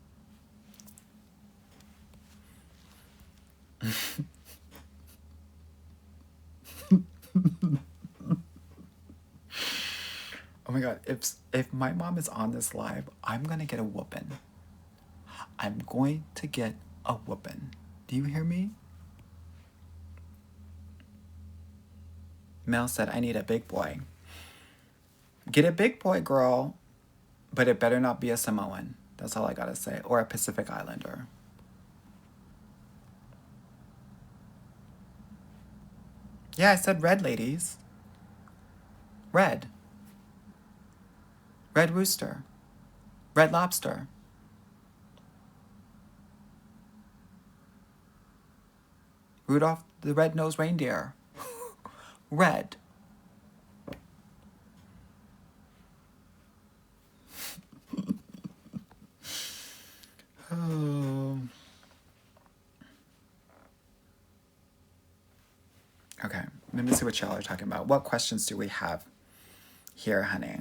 Oh my God, if my mom is on this live, I'm gonna get a whooping. I'm going to get a whooping. Do you hear me? Mel said, I need a big boy. Get a big boy, girl, but it better not be a Samoan. That's all I gotta say. Or a Pacific Islander. Yeah, I said red, ladies. Red. Red rooster. Red lobster. Rudolph the red-nosed reindeer. Red. Oh. Let me see what y'all are talking about. What questions do we have here, honey?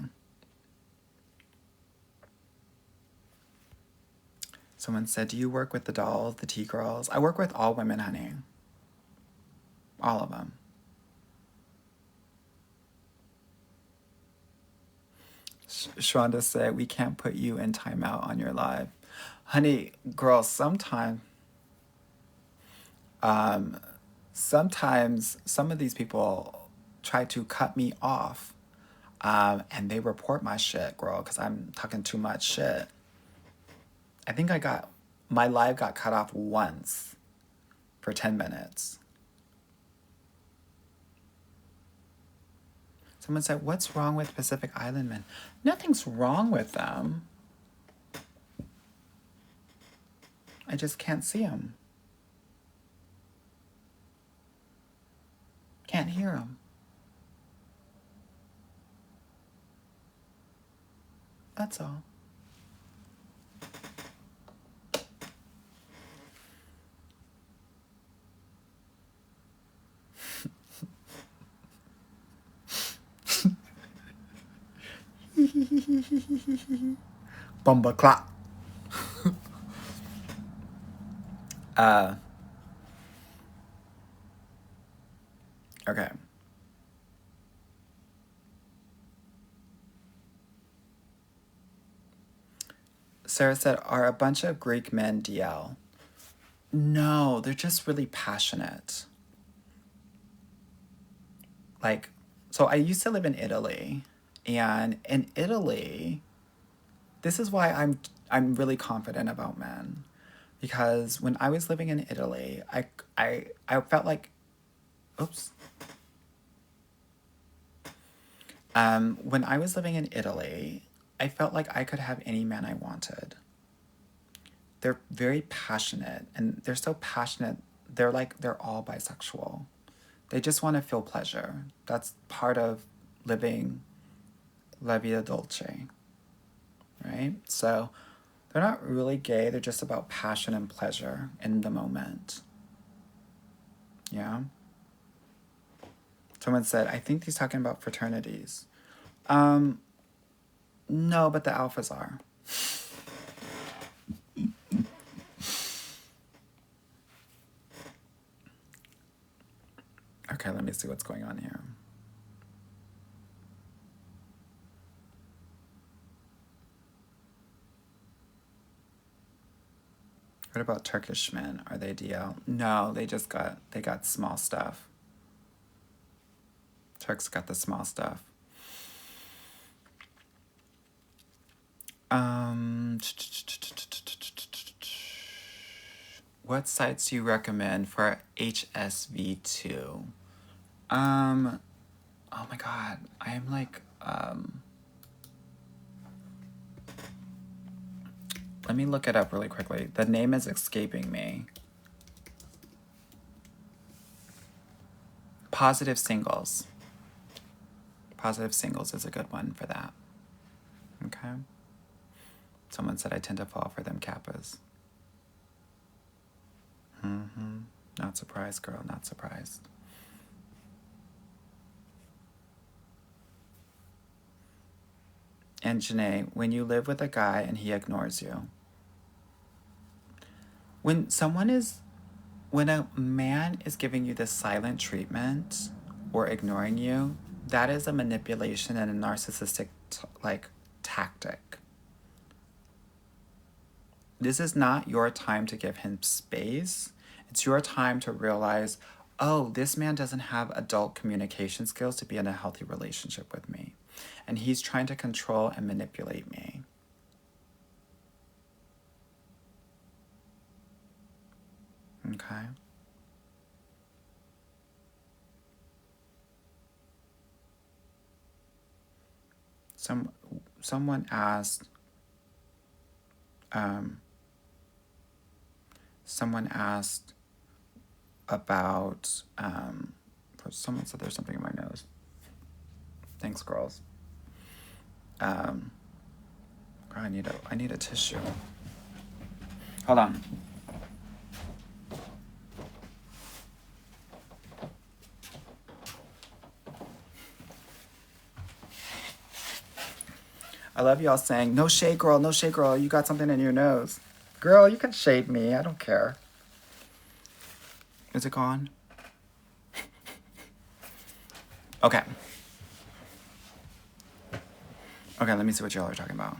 Someone said, do you work with the dolls, the T-girls? I work with all women, honey. All of them. Shonda said, we can't put you in timeout on your live. Honey, girl, sometimes some of these people try to cut me off and they report my shit, girl, because I'm talking too much shit. I think my live got cut off once for 10 minutes. Someone said, what's wrong with Pacific Island men? Nothing's wrong with them. I just can't see them. Can't hear them. That's all. Bumba clock. Okay. Sarah said, are a bunch of Greek men DL? No, they're just really passionate. Like, so I used to live in Italy, and in Italy, this is why I'm really confident about men, because when I was living in Italy, I felt like, oops. When I was living in Italy, I felt like I could have any man I wanted. They're very passionate, and they're so passionate. They're all bisexual. They just want to feel pleasure. That's part of living la vida dolce, right? So they're not really gay. They're just about passion and pleasure in the moment. Yeah? Someone said, I think he's talking about fraternities. No, but the alphas are. Okay, let me see what's going on here. What about Turkish men? Are they DL? No, they got small stuff. Turks got the small stuff. What sites do you recommend for HSV2? Oh my god, I am like, let me look it up really quickly. The name is escaping me. Positive Singles. Positive Singles is a good one for that. Okay? Someone said I tend to fall for them Kappas. Not surprised, girl, not surprised. And Janae, when you live with a guy and he ignores you. When a man is giving you this silent treatment or ignoring you, that is a manipulation and a narcissistic tactic. This is not your time to give him space. It's your time to realize, oh, this man doesn't have adult communication skills to be in a healthy relationship with me. And he's trying to control and manipulate me. Okay? Someone asked, about, someone said there's something in my nose. Thanks, girls. I need a tissue. Hold on. I love y'all saying, no shade, girl, no shade, girl. You got something in your nose. Girl, you can shade me. I don't care. Is it gone? Okay. Okay, let me see what y'all are talking about.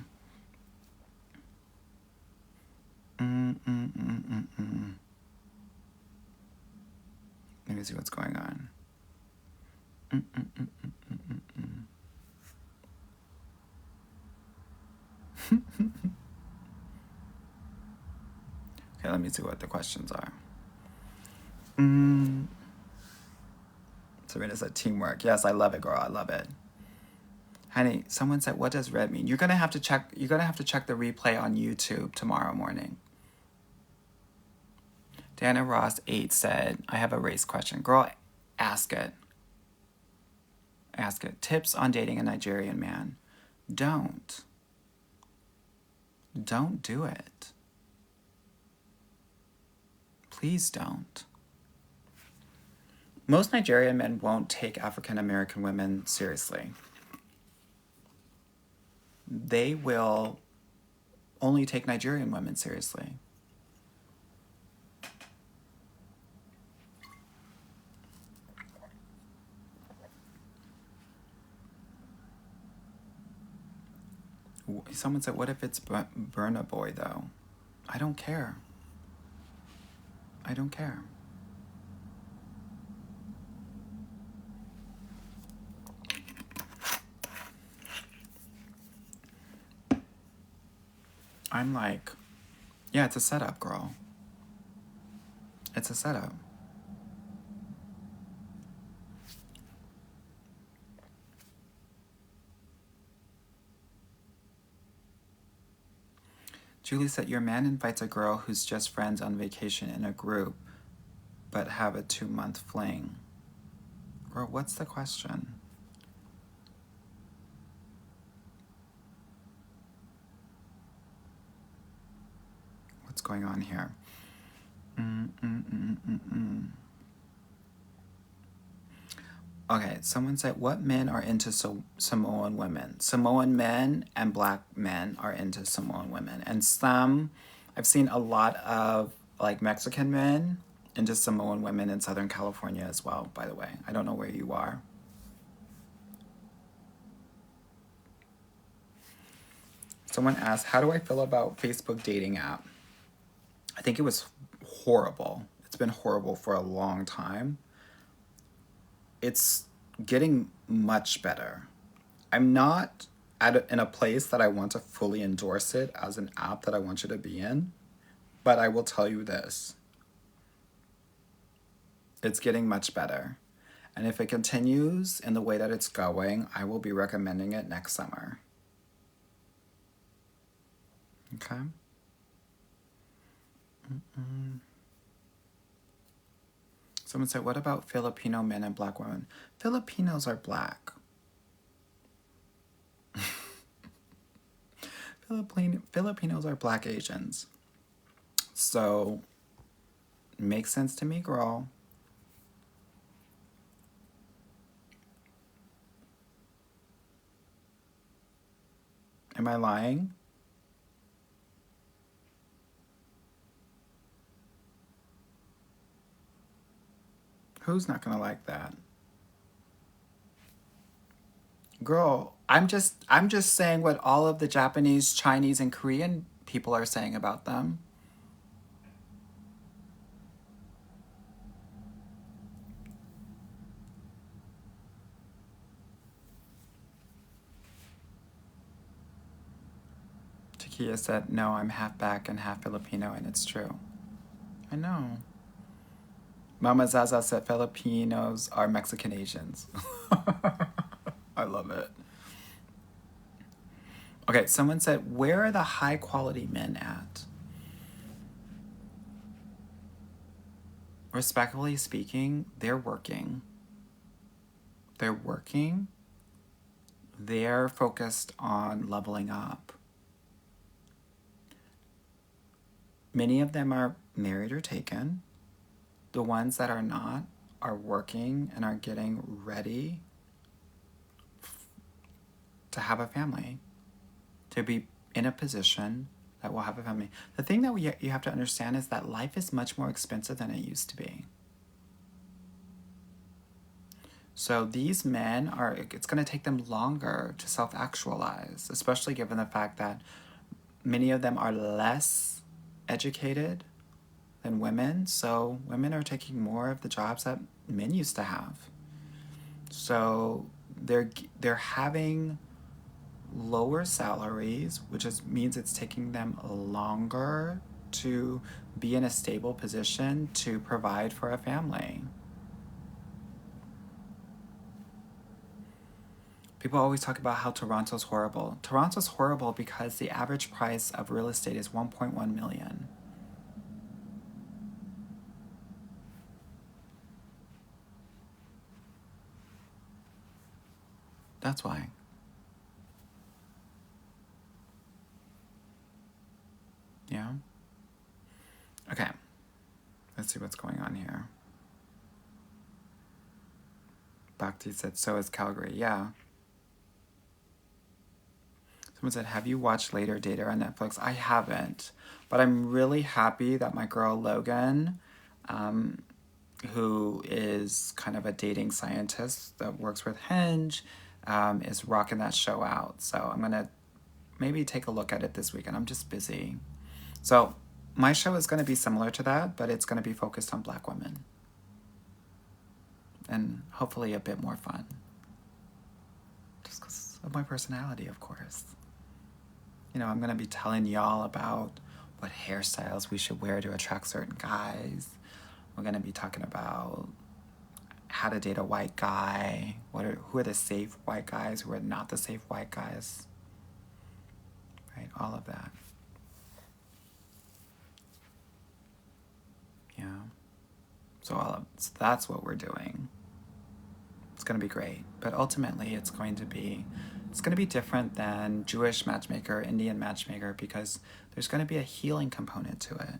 Let me see what's going on. Okay, let me see what the questions are. Serena said teamwork. Yes, I love it, girl. I love it. Honey, someone said, what does red mean? You're gonna have to check the replay on YouTube tomorrow morning. Dana Ross 8 said, I have a race question. Girl, ask it. Ask it. Tips on dating a Nigerian man. Don't. Don't do it. Please don't. Most Nigerian men won't take African American women seriously. They will only take Nigerian women seriously. Someone said, what if it's Burna Boy, though? I don't care. I don't care. I'm like, yeah, it's a setup, girl. It's a setup. Julie said, your man invites a girl who's just friends on vacation in a group, but have a 2-month fling. Girl, what's the question? What's going on here? Okay, someone said, what men are into Samoan women? Samoan men and black men are into Samoan women. And I've seen a lot of like Mexican men into Samoan women in Southern California as well, by the way. I don't know where you are. Someone asked, how do I feel about Facebook dating app? I think it was horrible. It's been horrible for a long time. It's getting much better. I'm not in a place that I want to fully endorse it as an app that I want you to be in, but I will tell you this. It's getting much better. And if it continues in the way that it's going, I will be recommending it next summer. Okay? Someone said, what about Filipino men and black women? Filipinos are black. Filipinos are black Asians. So, makes sense to me, girl. Am I lying? Who's not gonna like that? Girl, I'm just saying what all of the Japanese, Chinese, and Korean people are saying about them. Takia said, no, I'm half black and half Filipino, and it's true. I know. Mama Zaza said Filipinos are Mexican Asians. I love it. Okay, someone said, where are the high quality men at? Respectfully speaking, they're working. They're working. They're focused on leveling up. Many of them are married or taken. The ones that are not are working and are getting ready to have a family. to be in a position that will have a family. The thing that you have to understand is that life is much more expensive than it used to be. So these men it's going to take them longer to self-actualize, especially given the fact that many of them are less educated than women. So women are taking more of the jobs that men used to have. So they're having lower salaries, which means it's taking them longer to be in a stable position to provide for a family. People always talk about how Toronto's horrible. Toronto's horrible because the average price of real estate is $1.1 million. That's why. Yeah? Okay. Let's see what's going on here. Bhakti said, so is Calgary. Yeah. Someone said, have you watched Later Dater on Netflix? I haven't. But I'm really happy that my girl Logan, who is kind of a dating scientist that works with Hinge, is rocking that show out. So I'm going to maybe take a look at it this weekend. I'm just busy. So my show is going to be similar to that, but it's going to be focused on Black women. And hopefully a bit more fun. Just because of my personality, of course. You know, I'm going to be telling y'all about what hairstyles we should wear to attract certain guys. We're going to be talking about how to date a white guy. Who are the safe white guys? Who are not the safe white guys? Right? All of that. Yeah. So that's what we're doing. It's going to be great. But ultimately, it's going to be different than Jewish matchmaker, Indian matchmaker, because there's going to be a healing component to it,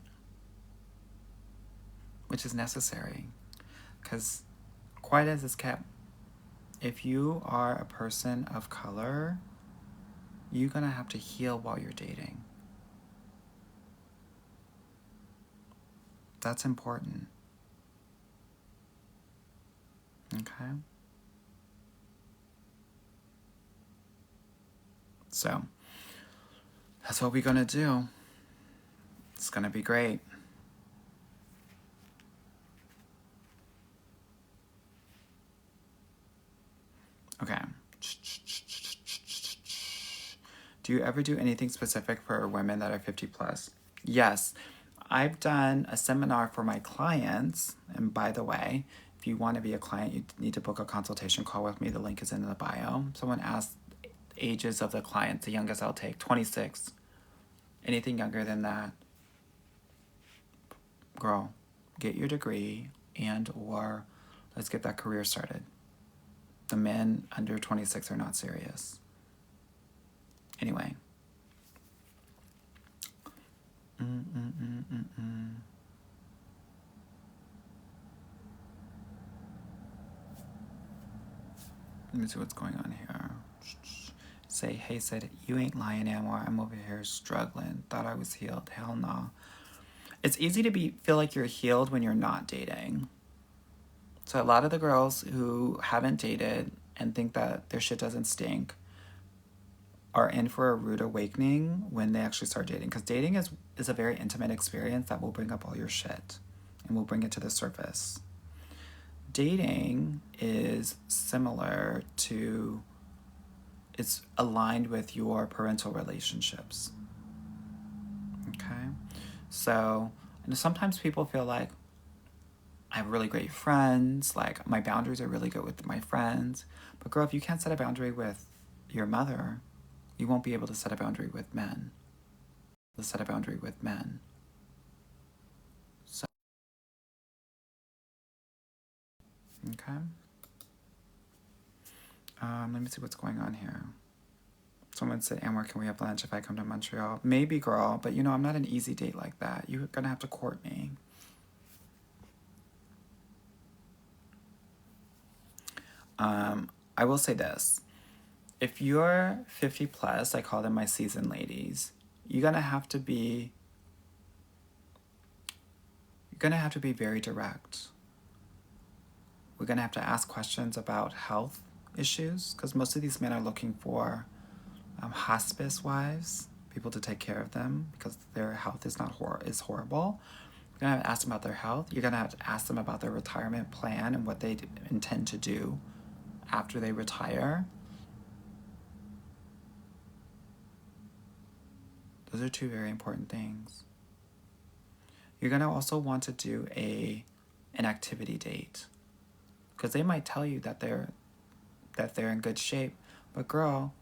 which is necessary. Because quiet as it's kept, if you are a person of color, you're going to have to heal while you're dating. That's important. Okay? So, that's what we're going to do. It's going to be great. Okay. Do you ever do anything specific for women that are 50 plus? Yes. I've done a seminar for my clients. And by the way, if you want to be a client, you need to book a consultation call with me. The link is in the bio. Someone asked ages of the clients. The youngest I'll take, 26. Anything younger than that, girl, get your degree or let's get that career started. The men under 26 are not serious. Anyway. Let me see what's going on here. Say, hey, said, you ain't lying, Anwar. I'm over here struggling. Thought I was healed. Hell no. It's easy to feel like you're healed when you're not dating. So a lot of the girls who haven't dated and think that their shit doesn't stink are in for a rude awakening when they actually start dating. Because dating is a very intimate experience that will bring up all your shit and will bring it to the surface. Dating is similar to, it's aligned with your parental relationships. Okay? So, sometimes people feel like, I have really great friends, like my boundaries are really good with my friends. But girl, if you can't set a boundary with your mother, you won't be able to set a boundary with men. Set a boundary with men. So, okay. Let me see what's going on here. Someone said, Anwar, can we have lunch if I come to Montreal? Maybe, girl, but I'm not an easy date like that. You're gonna have to court me. I will say this. if you're 50 plus, I call them my seasoned ladies, you're gonna have to be very direct. We're gonna have to ask questions about health issues, because most of these men are looking for hospice wives, people to take care of them because their health is horrible. You're gonna have to ask them about their health. You're gonna have to ask them about their retirement plan and what they intend to do after they retire. Those are two very important things. You're gonna also want to do an activity date, because they might tell you that they're in good shape, but girl,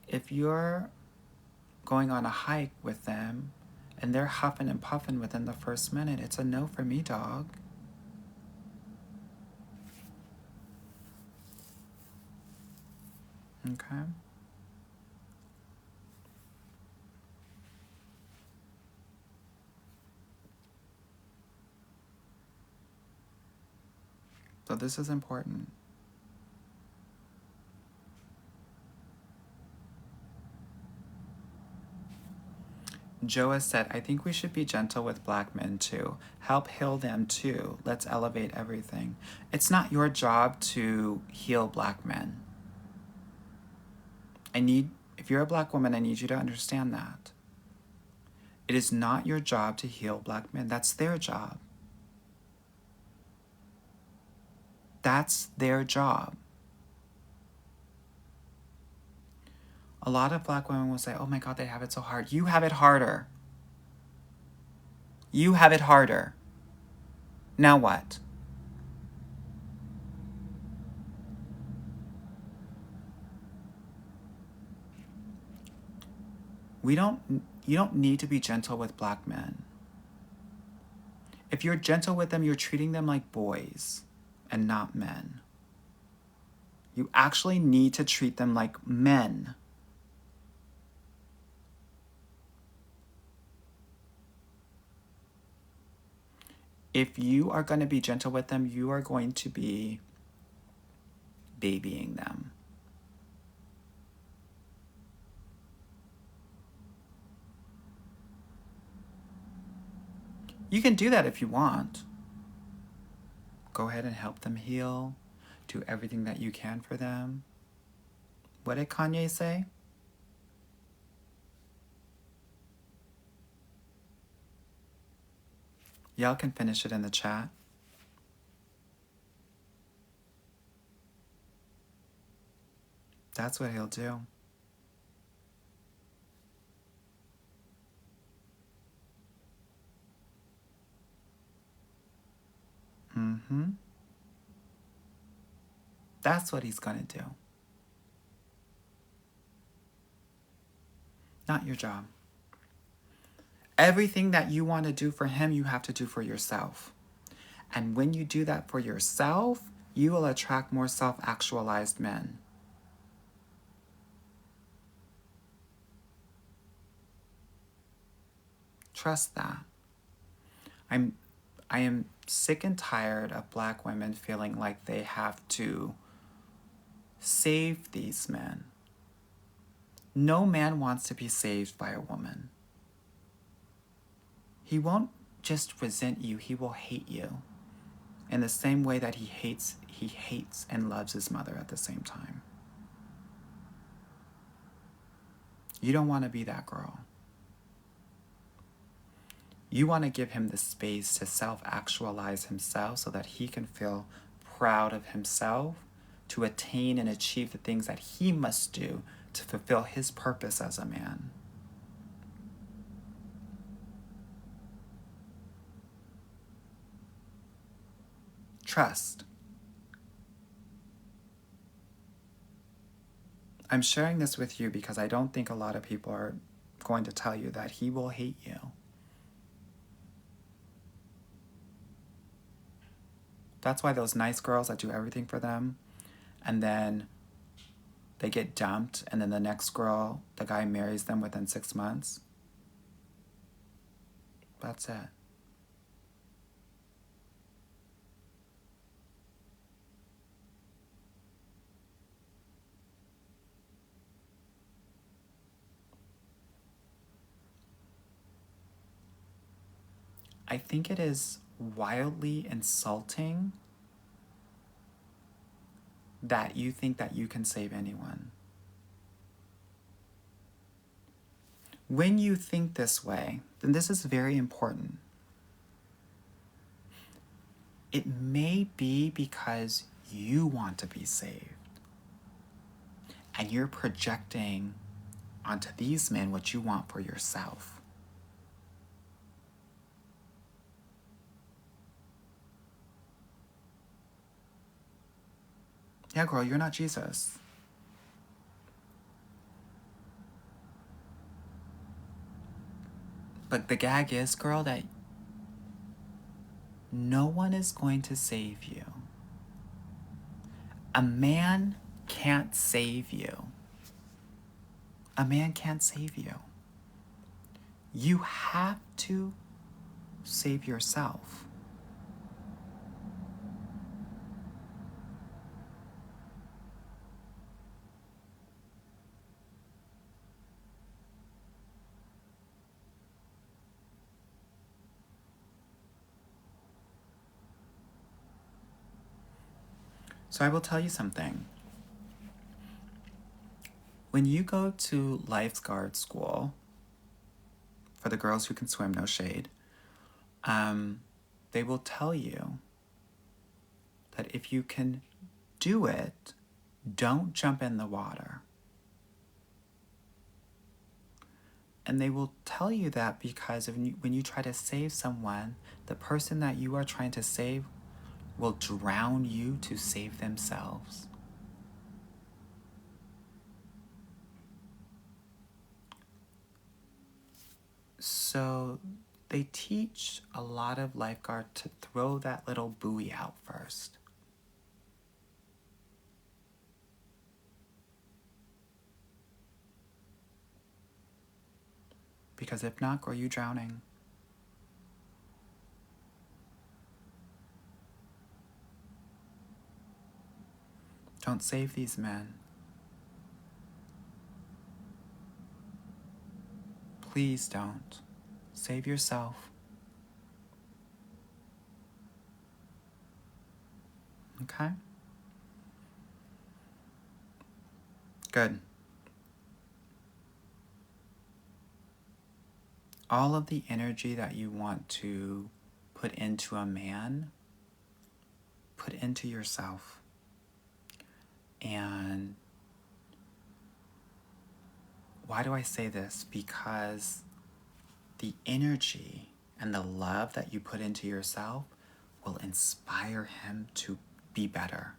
if you're going on a hike with them and they're huffing and puffing within the first minute, it's a no for me, dog. Okay? So this is important. Joe has said, I think we should be gentle with black men too. Help heal them too. Let's elevate everything. It's not your job to heal black men. If you're a black woman, I need you to understand that. It is not your job to heal black men. That's their job. That's their job. A lot of black women will say, oh my God, they have it so hard. You have it harder. You have it harder. Now what? You don't need to be gentle with black men. If you're gentle with them, you're treating them like boys and not men. You actually need to treat them like men. If you are going to be gentle with them, you are going to be babying them. You can do that if you want. Go ahead and help them heal. Do everything that you can for them. What did Kanye say? Y'all can finish it in the chat. That's what he'll do. That's what he's gonna do. Not your job. Everything that you want to do for him, you have to do for yourself. And when you do that for yourself, you will attract more self-actualized men. Trust that. I am sick and tired of black women feeling like they have to save these men. No man wants to be saved by a woman. He won't just resent you, he will hate you. In the same way that he hates and loves his mother at the same time. You don't want to be that girl. You want to give him the space to self-actualize himself so that he can feel proud of himself, to attain and achieve the things that he must do to fulfill his purpose as a man. Trust. I'm sharing this with you because I don't think a lot of people are going to tell you that he will hate you. That's why those nice girls that do everything for them, and then they get dumped, and then the next girl, the guy marries them within 6 months. That's it. I think it is wildly insulting that you think that you can save anyone. When you think this way, then this is very important. It may be because you want to be saved. And you're projecting onto these men what you want for yourself. Yeah, girl, you're not Jesus. But the gag is, girl, that no one is going to save you. A man can't save you. A man can't save you. You have to save yourself. So I will tell you something. When you go to lifeguard school, for the girls who can swim, no shade, they will tell you that if you can do it, don't jump in the water. And they will tell you that because when you try to save someone, the person that you are trying to save will drown you to save themselves. So they teach a lot of lifeguards to throw that little buoy out first. Because if not, girl, you drowning. Don't save these men. Please don't. Save yourself. Okay? Good. All of the energy that you want to put into a man, put into yourself. And why do I say this? Because the energy and the love that you put into yourself will inspire him to be better.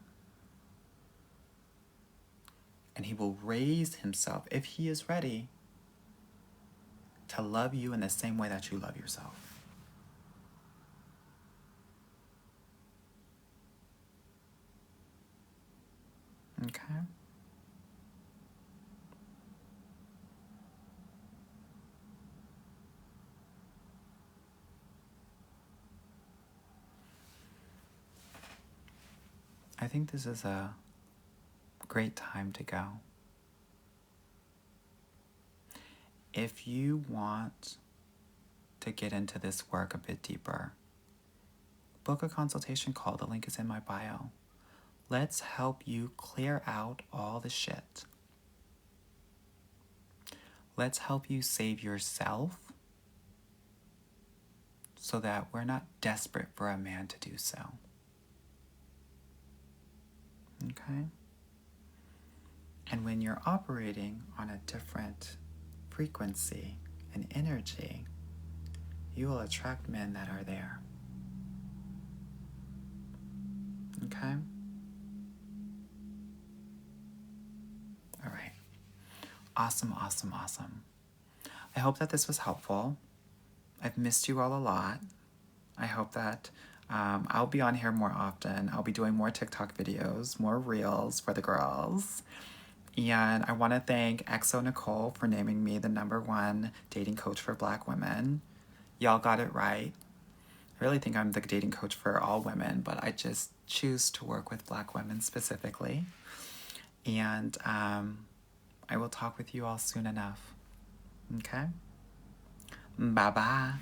And he will raise himself, if he is ready, to love you in the same way that you love yourself. Okay? I think this is a great time to go. If you want to get into this work a bit deeper, book a consultation call. The link is in my bio. Let's help you clear out all the shit. Let's help you save yourself so that we're not desperate for a man to do so. Okay? And when you're operating on a different frequency and energy, you will attract men that are there. Okay? All right. Awesome, awesome, awesome. I hope that this was helpful. I've missed you all a lot. I hope that I'll be on here more often. I'll be doing more TikTok videos, more reels for the girls. And I want to thank XO Nicole for naming me the #1 dating coach for Black women. Y'all got it right. I really think I'm the dating coach for all women, but I just choose to work with Black women specifically. And I will talk with you all soon enough. Okay? Bye-bye.